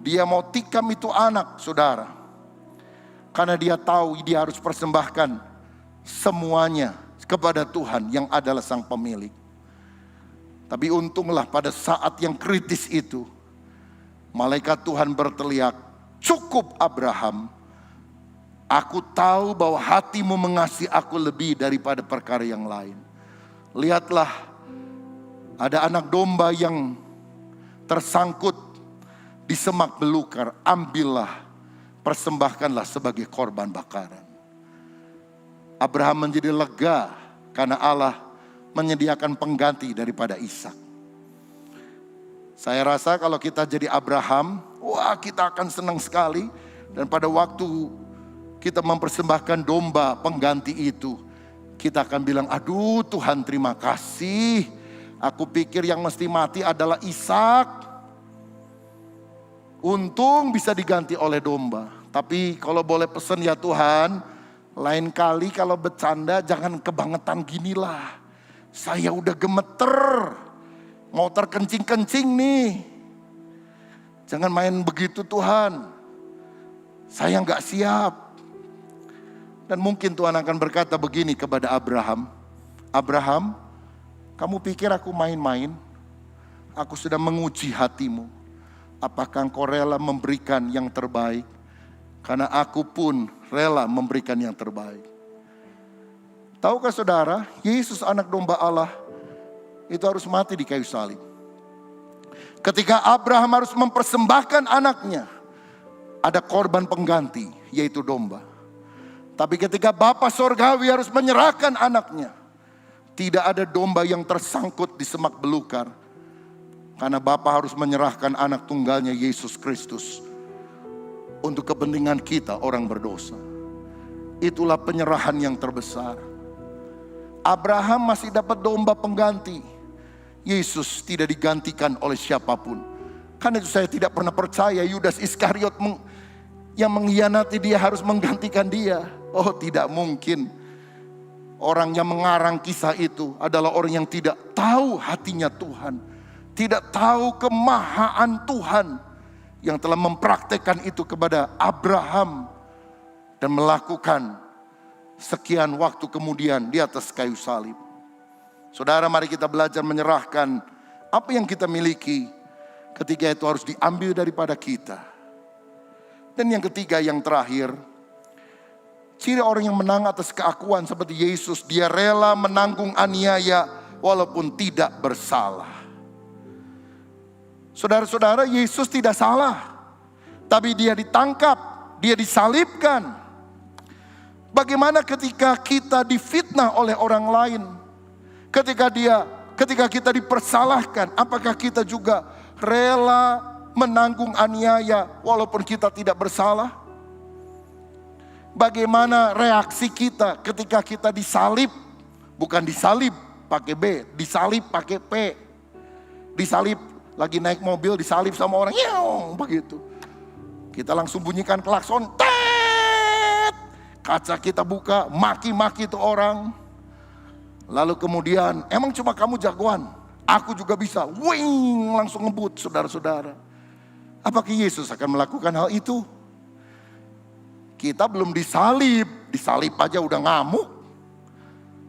Dia mau tikam itu anak, saudara. Karena dia tahu dia harus persembahkan semuanya kepada Tuhan yang adalah sang pemilik. Tapi untunglah pada saat yang kritis itu, malaikat Tuhan berteriak, "Cukup Abraham, aku tahu bahwa hatimu mengasihi aku lebih daripada perkara yang lain. Lihatlah, ada anak domba yang tersangkut di semak belukar, ambillah, persembahkanlah sebagai korban bakaran." Abraham menjadi lega karena Allah menyediakan pengganti daripada Ishak. Saya rasa kalau kita jadi Abraham, wah kita akan senang sekali. Dan pada waktu kita mempersembahkan domba pengganti itu, kita akan bilang, aduh Tuhan terima kasih. Aku pikir yang mesti mati adalah Ishak. Untung bisa diganti oleh domba. Tapi kalau boleh pesan ya Tuhan, lain kali kalau bercanda jangan kebangetan ginilah. Saya udah gemeter, mau terkencing-kencing nih. Jangan main begitu Tuhan. Saya nggak siap. Dan mungkin Tuhan akan berkata begini kepada Abraham. Abraham, kamu pikir aku main-main? Aku sedang menguji hatimu. Apakah engkau rela memberikan yang terbaik? Karena aku pun rela memberikan yang terbaik. Tahukah saudara, Yesus anak domba Allah itu harus mati di kayu salib. Ketika Abraham harus mempersembahkan anaknya, ada korban pengganti, yaitu domba. Tapi ketika Bapa Sorgawi harus menyerahkan anaknya, tidak ada domba yang tersangkut di semak belukar. Karena Bapa harus menyerahkan anak tunggalnya Yesus Kristus untuk kepentingan kita orang berdosa. Itulah penyerahan yang terbesar. Abraham masih dapat domba pengganti. Yesus tidak digantikan oleh siapapun. Karena itu saya tidak pernah percaya Yudas Iskariot yang mengkhianati dia harus menggantikan dia. Oh, tidak mungkin. Orang yang mengarang kisah itu adalah orang yang tidak tahu hatinya Tuhan. Tidak tahu kemahaan Tuhan yang telah mempraktekkan itu kepada Abraham. Dan melakukan sekian waktu kemudian di atas kayu salib. Saudara, mari kita belajar menyerahkan apa yang kita miliki ketika itu harus diambil daripada kita. Dan yang ketiga, yang terakhir, ciri orang yang menang atas keakuan seperti Yesus, dia rela menanggung aniaya walaupun tidak bersalah. Saudara-saudara, Yesus tidak salah, tapi dia ditangkap, dia disalibkan. Bagaimana ketika kita difitnah oleh orang lain? Ketika kita dipersalahkan, apakah kita juga rela menanggung aniaya walaupun kita tidak bersalah? Bagaimana reaksi kita ketika kita disalib? Bukan disalib pakai B, disalib pakai P. Disalib lagi naik mobil, disalib sama orang, begitu. Kita langsung bunyikan klakson, tet! Kaca kita buka, maki-maki itu orang. Lalu kemudian, emang cuma kamu jagoan? Aku juga bisa, wing, langsung ngebut saudara-saudara. Apakah Yesus akan melakukan hal itu? Kita belum disalib aja udah ngamuk.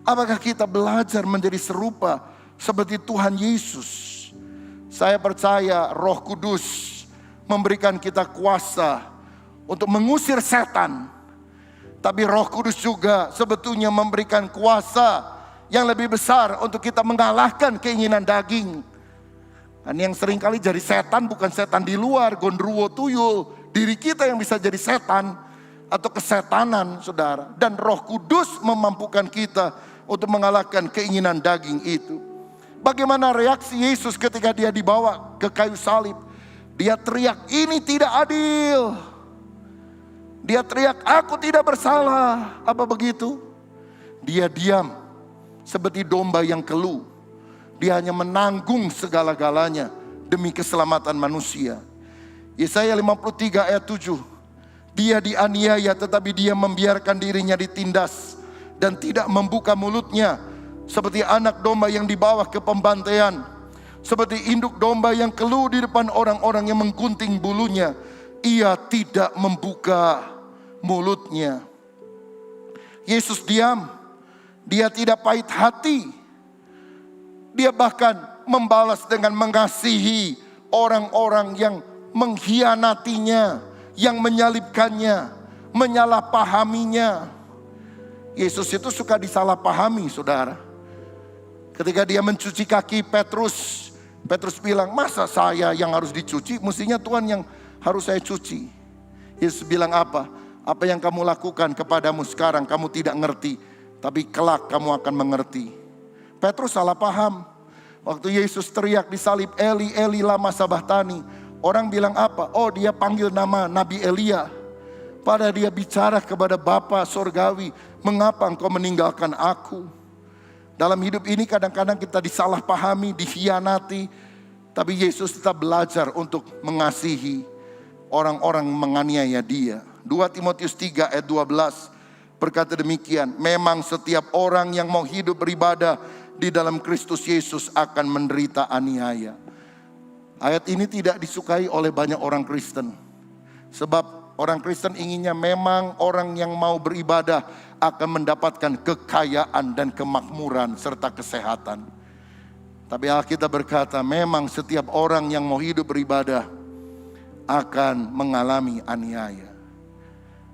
Apakah kita belajar menjadi serupa seperti Tuhan Yesus? Saya percaya Roh Kudus memberikan kita kuasa untuk mengusir setan. Tapi Roh Kudus juga sebetulnya memberikan kuasa yang lebih besar untuk kita mengalahkan keinginan daging. Dan yang seringkali jadi setan bukan setan di luar, gondruwo tuyul. Diri kita yang bisa jadi setan atau kesetanan, saudara. Dan Roh Kudus memampukan kita untuk mengalahkan keinginan daging itu. Bagaimana reaksi Yesus ketika dia dibawa ke kayu salib? Dia teriak, ini tidak adil. Dia teriak, aku tidak bersalah. Apa begitu? Dia diam seperti domba yang keluh. Dia hanya menanggung segala-galanya demi keselamatan manusia. Yesaya 53 ayat 7. Dia dianiaya tetapi dia membiarkan dirinya ditindas dan tidak membuka mulutnya. Seperti anak domba yang dibawa ke pembantaian. Seperti induk domba yang keluh di depan orang-orang yang menggunting bulunya. Ia tidak membuka mulutnya. Yesus diam. Dia tidak pahit hati. Dia bahkan membalas dengan mengasihi orang-orang yang mengkhianatinya, yang menyalibkannya, menyalahpahaminya. Yesus itu suka disalahpahami, saudara. Ketika dia mencuci kaki Petrus, Petrus bilang, masa saya yang harus dicuci? Mestinya Tuhan yang harus saya cuci. Yesus bilang apa? Apa yang kamu lakukan kepadamu sekarang kamu tidak ngerti, tapi kelak kamu akan mengerti. Petrus salah paham. Waktu Yesus teriak disalib, Eli, Eli lama sabahtani. Orang bilang apa? Oh, dia panggil nama Nabi Elia. Padahal dia bicara kepada Bapa Sorgawi, mengapa engkau meninggalkan aku? Dalam hidup ini kadang-kadang kita disalahpahami, dikhianati. Tapi Yesus tetap belajar untuk mengasihi orang-orang menganiaya dia. 2 Timotius 3 ayat 12 berkata demikian. Memang setiap orang yang mau hidup beribadah di dalam Kristus Yesus akan menderita aniaya. Ayat ini tidak disukai oleh banyak orang Kristen. Sebab orang Kristen inginnya memang orang yang mau beribadah akan mendapatkan kekayaan dan kemakmuran serta kesehatan. Tapi Alkitab berkata memang setiap orang yang mau hidup beribadah akan mengalami aniaya.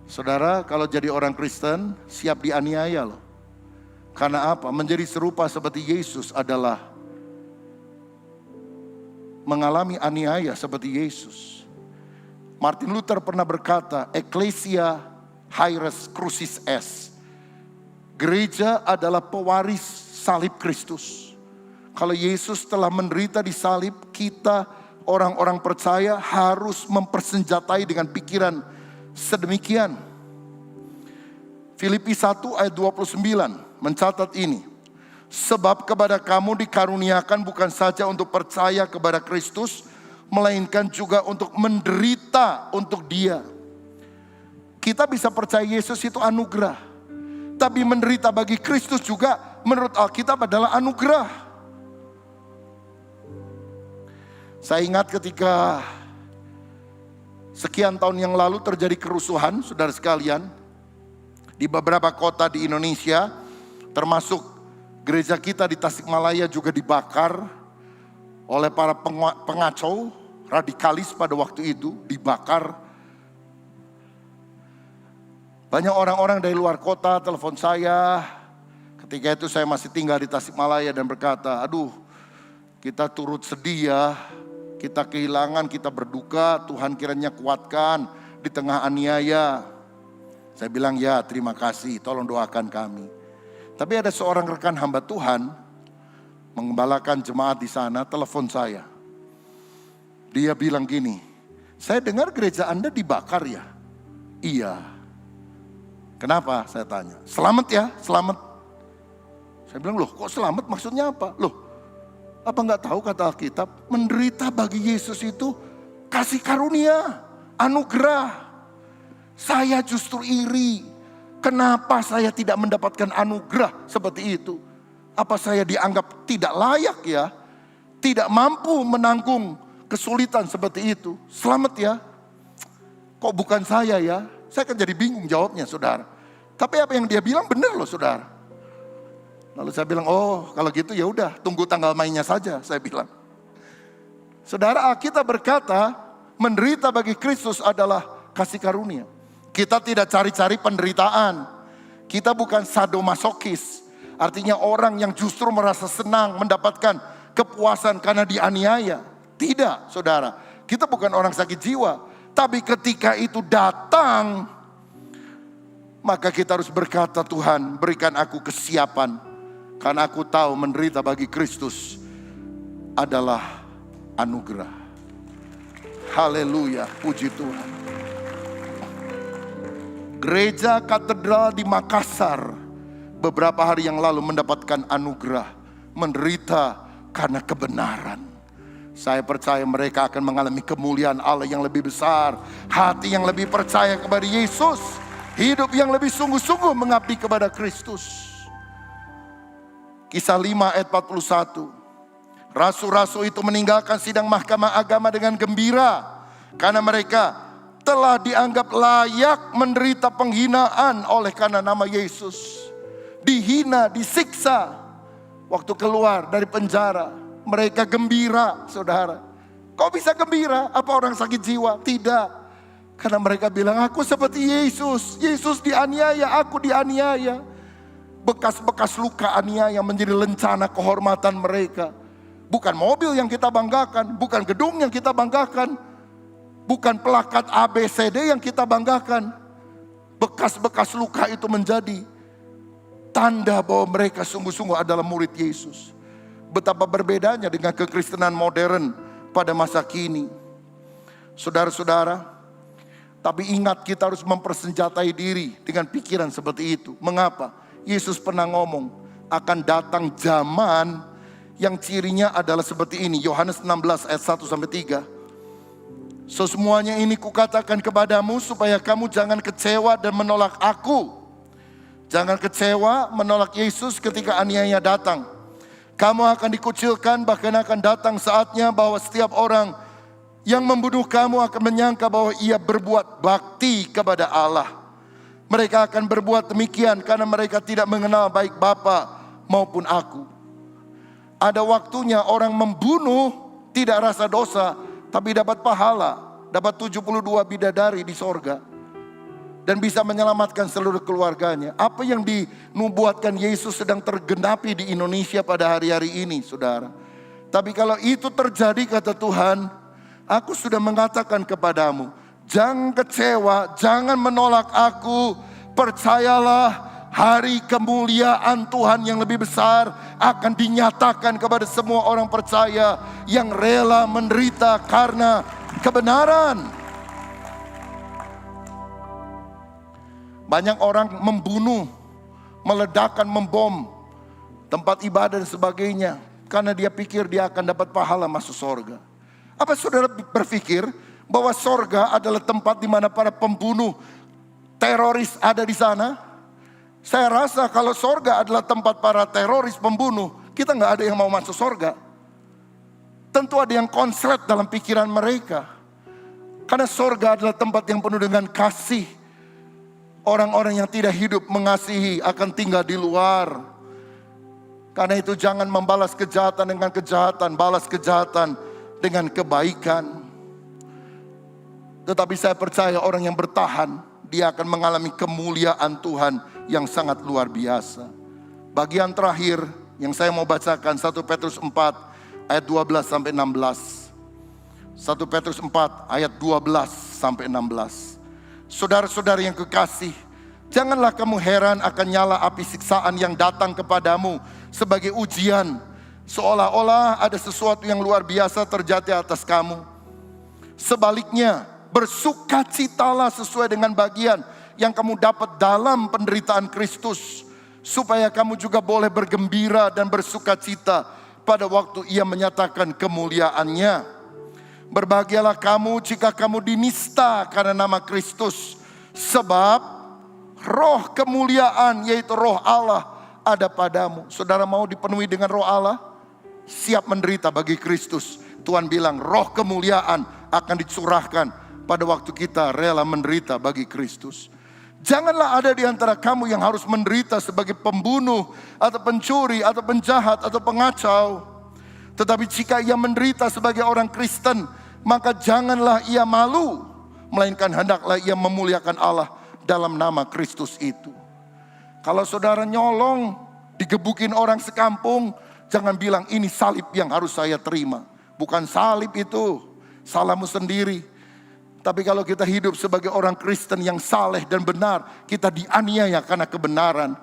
Saudara, kalau jadi orang Kristen siap dianiaya loh. Karena apa? Menjadi serupa seperti Yesus adalah mengalami aniaya seperti Yesus. Martin Luther pernah berkata, Ecclesia Hieres Crucis Est. Gereja adalah pewaris salib Kristus. Kalau Yesus telah menderita di salib, kita orang-orang percaya harus mempersenjatai dengan pikiran sedemikian. Filipi 1 ayat 29 mencatat ini. Sebab kepada kamu dikaruniakan bukan saja untuk percaya kepada Kristus, melainkan juga untuk menderita untuk Dia. Kita bisa percaya Yesus itu anugerah, tapi menderita bagi Kristus juga menurut Alkitab adalah anugerah. Saya ingat ketika sekian tahun yang lalu terjadi kerusuhan, saudara sekalian, di beberapa kota di Indonesia, termasuk gereja kita di Tasikmalaya juga dibakar oleh para pengacau, radikalis pada waktu itu, dibakar. Banyak orang-orang dari luar kota telepon saya, ketika itu saya masih tinggal di Tasikmalaya dan berkata, aduh kita turut sedih ya, kita kehilangan, kita berduka, Tuhan kiranya kuatkan di tengah aniaya. Saya bilang ya terima kasih, tolong doakan kami. Tapi ada seorang rekan hamba Tuhan mengembalakan jemaat di sana, telepon saya. Dia bilang gini, saya dengar gereja Anda dibakar ya? Iya. Kenapa? Saya tanya. Selamat ya, selamat. Saya bilang, loh kok selamat maksudnya apa? Loh, apa nggak tahu kata Alkitab, menderita bagi Yesus itu kasih karunia, anugerah. Saya justru iri. Kenapa saya tidak mendapatkan anugerah seperti itu? Apa saya dianggap tidak layak ya? Tidak mampu menanggung kesulitan seperti itu? Selamat ya. Kok bukan saya ya? Saya kan jadi bingung jawabnya saudara. Tapi apa yang dia bilang benar loh saudara. Lalu saya bilang, oh kalau gitu ya udah, tunggu tanggal mainnya saja, saya bilang. Saudara, Alkitab berkata, menderita bagi Kristus adalah kasih karunia. Kita tidak cari-cari penderitaan. Kita bukan sadomasokis. Artinya orang yang justru merasa senang mendapatkan kepuasan karena dianiaya. Tidak, saudara. Kita bukan orang sakit jiwa. Tapi ketika itu datang, maka kita harus berkata, Tuhan berikan aku kesiapan. Karena aku tahu menderita bagi Kristus adalah anugerah. Haleluya, puji Tuhan. Gereja katedral di Makassar beberapa hari yang lalu mendapatkan anugerah menderita karena kebenaran. Saya percaya mereka akan mengalami kemuliaan Allah yang lebih besar, hati yang lebih percaya kepada Yesus, hidup yang lebih sungguh-sungguh mengabdi kepada Kristus. Kisah 5 ayat 41. Rasul-rasul itu meninggalkan sidang mahkamah agama dengan gembira karena mereka telah dianggap layak menderita penghinaan oleh karena nama Yesus. Dihina, disiksa. Waktu keluar dari penjara, mereka gembira, saudara. Kok bisa gembira? Apa orang sakit jiwa? Tidak. Karena mereka bilang, aku seperti Yesus. Yesus dianiaya, aku dianiaya. Bekas-bekas luka aniaya menjadi lencana kehormatan mereka. Bukan mobil yang kita banggakan, bukan gedung yang kita banggakan, bukan pelakat ABCD yang kita banggakan. Bekas-bekas luka itu menjadi tanda bahwa mereka sungguh-sungguh adalah murid Yesus. Betapa berbedanya dengan kekristenan modern pada masa kini. Saudara-saudara, tapi ingat kita harus mempersenjatai diri dengan pikiran seperti itu. Mengapa? Yesus pernah ngomong, akan datang zaman yang cirinya adalah seperti ini. Yohanes 16 ayat 1-3. Semuanya ini kukatakan kepadamu supaya kamu jangan kecewa dan menolak aku. Jangan kecewa menolak Yesus ketika aniaya datang. Kamu akan dikucilkan, bahkan akan datang saatnya bahwa setiap orang yang membunuh kamu akan menyangka bahwa ia berbuat bakti kepada Allah. Mereka akan berbuat demikian karena mereka tidak mengenal baik Bapa maupun aku. Ada waktunya orang membunuh tidak rasa dosa, tapi dapat pahala, dapat 72 bidadari di sorga. Dan bisa menyelamatkan seluruh keluarganya. Apa yang dinubuatkan Yesus sedang tergenapi di Indonesia pada hari-hari ini, saudara. Tapi kalau itu terjadi, kata Tuhan, aku sudah mengatakan kepadamu, jangan kecewa, jangan menolak aku. Percayalah, hari kemuliaan Tuhan yang lebih besar akan dinyatakan kepada semua orang percaya yang rela menderita karena kebenaran. Banyak orang membunuh, meledakkan, membom tempat ibadah dan sebagainya karena dia pikir dia akan dapat pahala masuk sorga. Apa saudara berpikir bahwa sorga adalah tempat di mana para pembunuh, teroris ada di sana? Saya rasa kalau sorga adalah tempat para teroris, pembunuh, kita nggak ada yang mau masuk sorga. Tentu ada yang konslet dalam pikiran mereka. Karena sorga adalah tempat yang penuh dengan kasih. Orang-orang yang tidak hidup mengasihi akan tinggal di luar. Karena itu jangan membalas kejahatan dengan kejahatan, balas kejahatan dengan kebaikan. Tetapi saya percaya orang yang bertahan, dia akan mengalami kemuliaan Tuhan yang sangat luar biasa. Bagian terakhir yang saya mau bacakan 1 Petrus 4 ayat 12 sampai 16. 1 Petrus 4 ayat 12 sampai 16. Saudara-saudara yang kekasih, janganlah kamu heran akan nyala api siksaan yang datang kepadamu sebagai ujian, seolah-olah ada sesuatu yang luar biasa terjadi atas kamu. Sebaliknya, bersukacitalah sesuai dengan bagian yang kamu dapat dalam penderitaan Kristus, supaya kamu juga boleh bergembira dan bersukacita pada waktu Ia menyatakan kemuliaannya. Berbahagialah kamu jika kamu dinista karena nama Kristus, sebab roh kemuliaan yaitu roh Allah ada padamu. Saudara mau dipenuhi dengan roh Allah? Siap menderita bagi Kristus. Tuhan bilang roh kemuliaan akan dicurahkan pada waktu kita rela menderita bagi Kristus. Janganlah ada di antara kamu yang harus menderita sebagai pembunuh atau pencuri atau penjahat atau pengacau. Tetapi jika ia menderita sebagai orang Kristen, maka janganlah ia malu, melainkan hendaklah ia memuliakan Allah dalam nama Kristus itu. Kalau saudara nyolong, digebukin orang sekampung, jangan bilang ini salib yang harus saya terima. Bukan salib itu, salahmu sendiri. Tapi kalau kita hidup sebagai orang Kristen yang saleh dan benar, kita dianiaya karena kebenaran.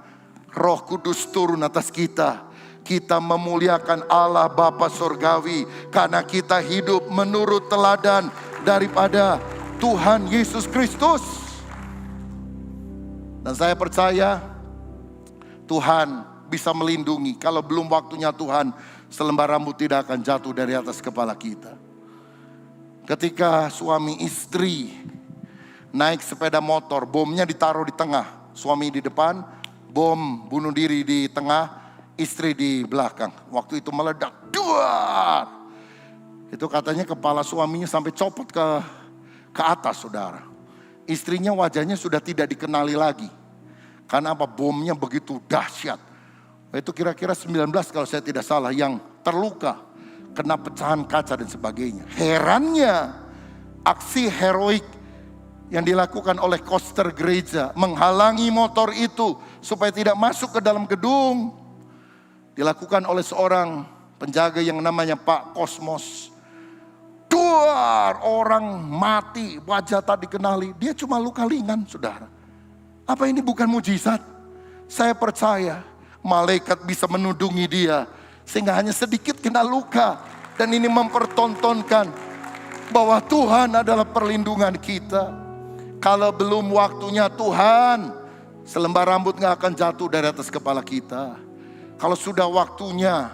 Roh Kudus turun atas kita. Kita memuliakan Allah Bapa Surgawi karena kita hidup menurut teladan daripada Tuhan Yesus Kristus. Dan saya percaya Tuhan bisa melindungi. Kalau belum waktunya Tuhan, selembar rambut tidak akan jatuh dari atas kepala kita. Ketika suami istri naik sepeda motor, bomnya ditaruh di tengah. Suami di depan, bom bunuh diri di tengah, istri di belakang. Waktu itu meledak, duar. Itu katanya kepala suaminya sampai copot ke atas, saudara. Istrinya wajahnya sudah tidak dikenali lagi. Karena apa? Bomnya begitu dahsyat. Itu kira-kira 19 kalau saya tidak salah yang terluka. Kena pecahan kaca dan sebagainya. Herannya aksi heroik yang dilakukan oleh koster gereja menghalangi motor itu supaya tidak masuk ke dalam gedung. Dilakukan oleh seorang penjaga yang namanya Pak Kosmos. Duar, orang mati, wajah tak dikenali. Dia cuma luka ringan, saudara. Apa ini bukan mujizat? Saya percaya malaikat bisa menudungi dia sehingga hanya sedikit kena luka. Dan ini mempertontonkan bahwa Tuhan adalah perlindungan kita. Kalau belum waktunya Tuhan, selembar rambut gak akan jatuh dari atas kepala kita. Kalau sudah waktunya,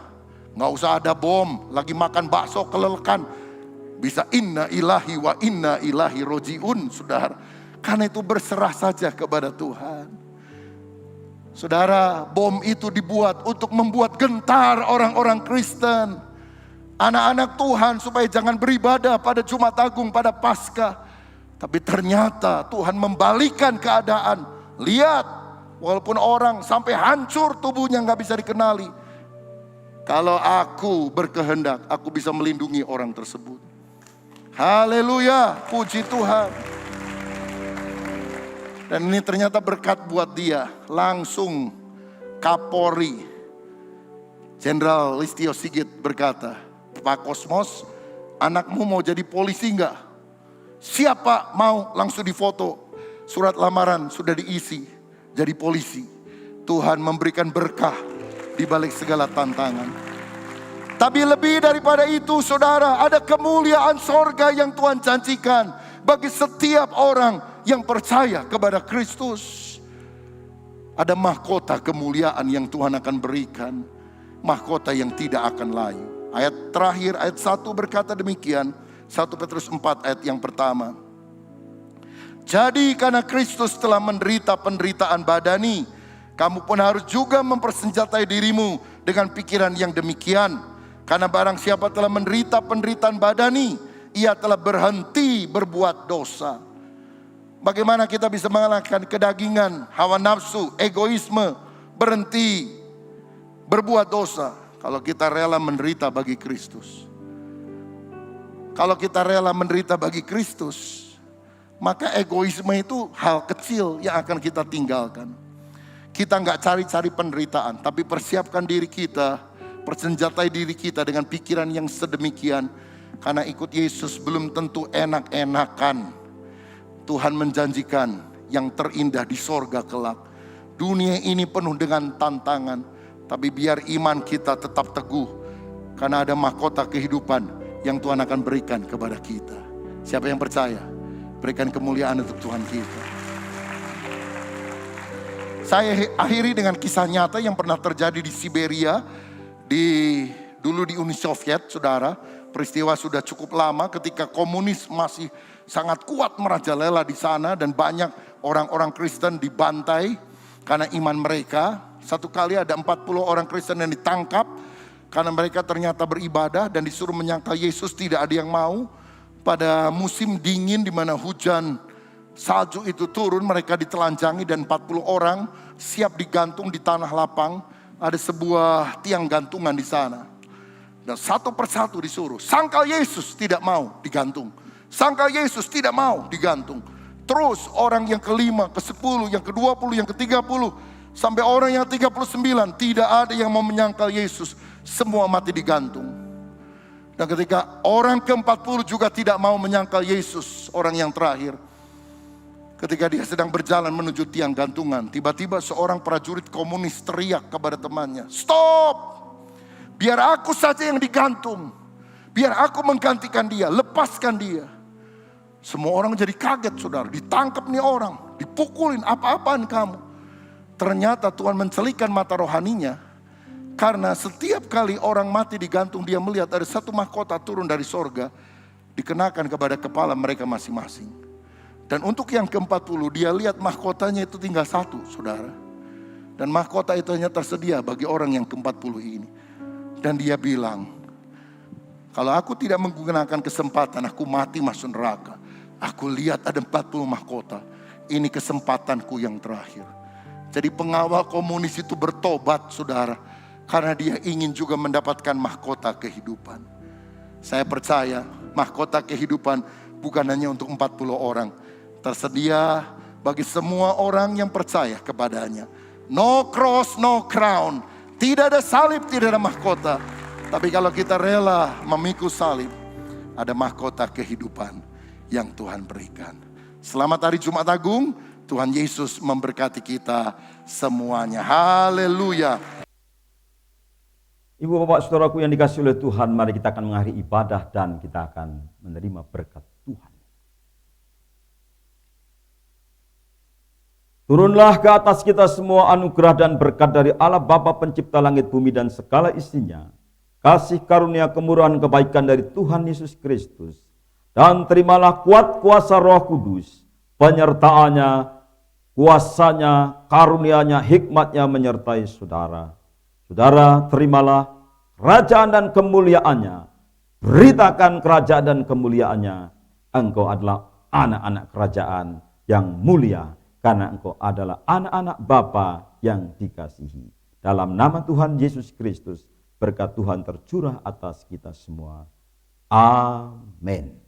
gak usah ada bom, lagi makan bakso kelelekan. Bisa inna ilahi wa inna ilahi rojiun, saudara. Karena itu berserah saja kepada Tuhan. Saudara, bom itu dibuat untuk membuat gentar orang-orang Kristen, anak-anak Tuhan, supaya jangan beribadah pada Jumat Agung, pada Paskah. Tapi ternyata Tuhan membalikan keadaan. Lihat, walaupun orang sampai hancur tubuhnya gak bisa dikenali, kalau aku berkehendak, aku bisa melindungi orang tersebut. Haleluya, puji Tuhan. Dan ini ternyata berkat buat dia. Langsung Kapolri Jenderal Listio Sigit berkata, Pak Kosmos, anakmu mau jadi polisi enggak? Siapa mau? Langsung difoto. Surat lamaran sudah diisi jadi polisi. Tuhan memberikan berkah di balik segala tantangan. Tapi lebih daripada itu, saudara, ada kemuliaan sorga yang Tuhan janjikan bagi setiap orang yang percaya kepada Kristus. Ada mahkota kemuliaan yang Tuhan akan berikan. Mahkota yang tidak akan layu. Ayat terakhir, ayat 1 berkata demikian. 1 Petrus 4 ayat yang pertama. Jadi karena Kristus telah menderita penderitaan badani, kamu pun harus juga mempersenjatai dirimu dengan pikiran yang demikian. Karena barang siapa telah menderita penderitaan badani, ia telah berhenti berbuat dosa. Bagaimana kita bisa mengalahkan kedagingan, hawa nafsu, egoisme, berhenti berbuat dosa? Kalau kita rela menderita bagi Kristus. Kalau kita rela menderita bagi Kristus, maka egoisme itu hal kecil yang akan kita tinggalkan. Kita nggak cari-cari penderitaan, tapi persiapkan diri kita, persenjatai diri kita dengan pikiran yang sedemikian. Karena ikut Yesus belum tentu enak-enakan. Tuhan menjanjikan yang terindah di sorga kelak. Dunia ini penuh dengan tantangan, tapi biar iman kita tetap teguh. Karena ada mahkota kehidupan yang Tuhan akan berikan kepada kita. Siapa yang percaya? Berikan kemuliaan untuk Tuhan kita. Saya akhiri dengan kisah nyata yang pernah terjadi di Siberia, dulu di Uni Soviet, saudara. Peristiwa sudah cukup lama ketika komunis masih sangat kuat merajalela di sana, dan banyak orang-orang Kristen dibantai karena iman mereka. Satu kali ada 40 orang Kristen yang ditangkap karena mereka ternyata beribadah dan disuruh menyangkal Yesus. Tidak ada yang mau. Pada musim dingin di mana hujan salju itu turun, mereka ditelanjangi dan 40 orang siap digantung di tanah lapang. Ada sebuah tiang gantungan di sana. Dan satu persatu disuruh, sangkal Yesus, tidak mau digantung. Sangkal Yesus, tidak mau digantung. Terus orang yang kelima, ke-10, yang ke-20, yang ke-30, sampai orang yang 39, tidak ada yang mau menyangkal Yesus. Semua mati digantung. Dan ketika orang ke-40 juga tidak mau menyangkal Yesus, orang yang terakhir, ketika dia sedang berjalan menuju tiang gantungan, tiba-tiba seorang prajurit komunis teriak kepada temannya, "Stop! Biar aku saja yang digantung. Biar aku menggantikan dia, lepaskan dia." Semua orang jadi kaget, saudara. Ditangkap nih orang, dipukulin, apa-apaan kamu. Ternyata Tuhan mencelikan mata rohaninya. Karena setiap kali orang mati digantung, dia melihat ada satu mahkota turun dari sorga, dikenakan kepada kepala mereka masing-masing. Dan untuk yang ke-40, dia lihat mahkotanya itu tinggal satu, saudara. Dan mahkota itu hanya tersedia bagi orang yang ke-40 ini. Dan dia bilang, kalau aku tidak menggunakan kesempatan, aku mati masuk neraka. Aku lihat ada 40 mahkota. Ini kesempatanku yang terakhir. Jadi pengawal komunis itu bertobat, saudara. Karena dia ingin juga mendapatkan mahkota kehidupan. Saya percaya mahkota kehidupan bukan hanya untuk 40 orang. Tersedia bagi semua orang yang percaya kepadanya. No cross, no crown. Tidak ada salib, tidak ada mahkota. Tapi kalau kita rela memikul salib, ada mahkota kehidupan yang Tuhan berikan. Selamat hari Jumat Agung. Tuhan Yesus memberkati kita semuanya. Haleluya. Ibu bapak saudaraku yang dikasihi oleh Tuhan, mari kita akan mengakhiri ibadah dan kita akan menerima berkat Tuhan. Turunlah ke atas kita semua anugerah dan berkat dari Allah Bapa pencipta langit bumi dan segala isinya. Kasih karunia kemurahan kebaikan dari Tuhan Yesus Kristus. Dan terimalah kuat kuasa Roh Kudus, penyertaannya kuasanya, karunia-Nya, hikmat-Nya menyertai saudara. Saudara, terimalah kerajaan dan kemuliaan-Nya. Beritakan kerajaan dan kemuliaan-Nya. Engkau adalah anak-anak kerajaan yang mulia, karena engkau adalah anak-anak Bapa yang dikasihi. Dalam nama Tuhan Yesus Kristus, berkat Tuhan tercurah atas kita semua. Amin.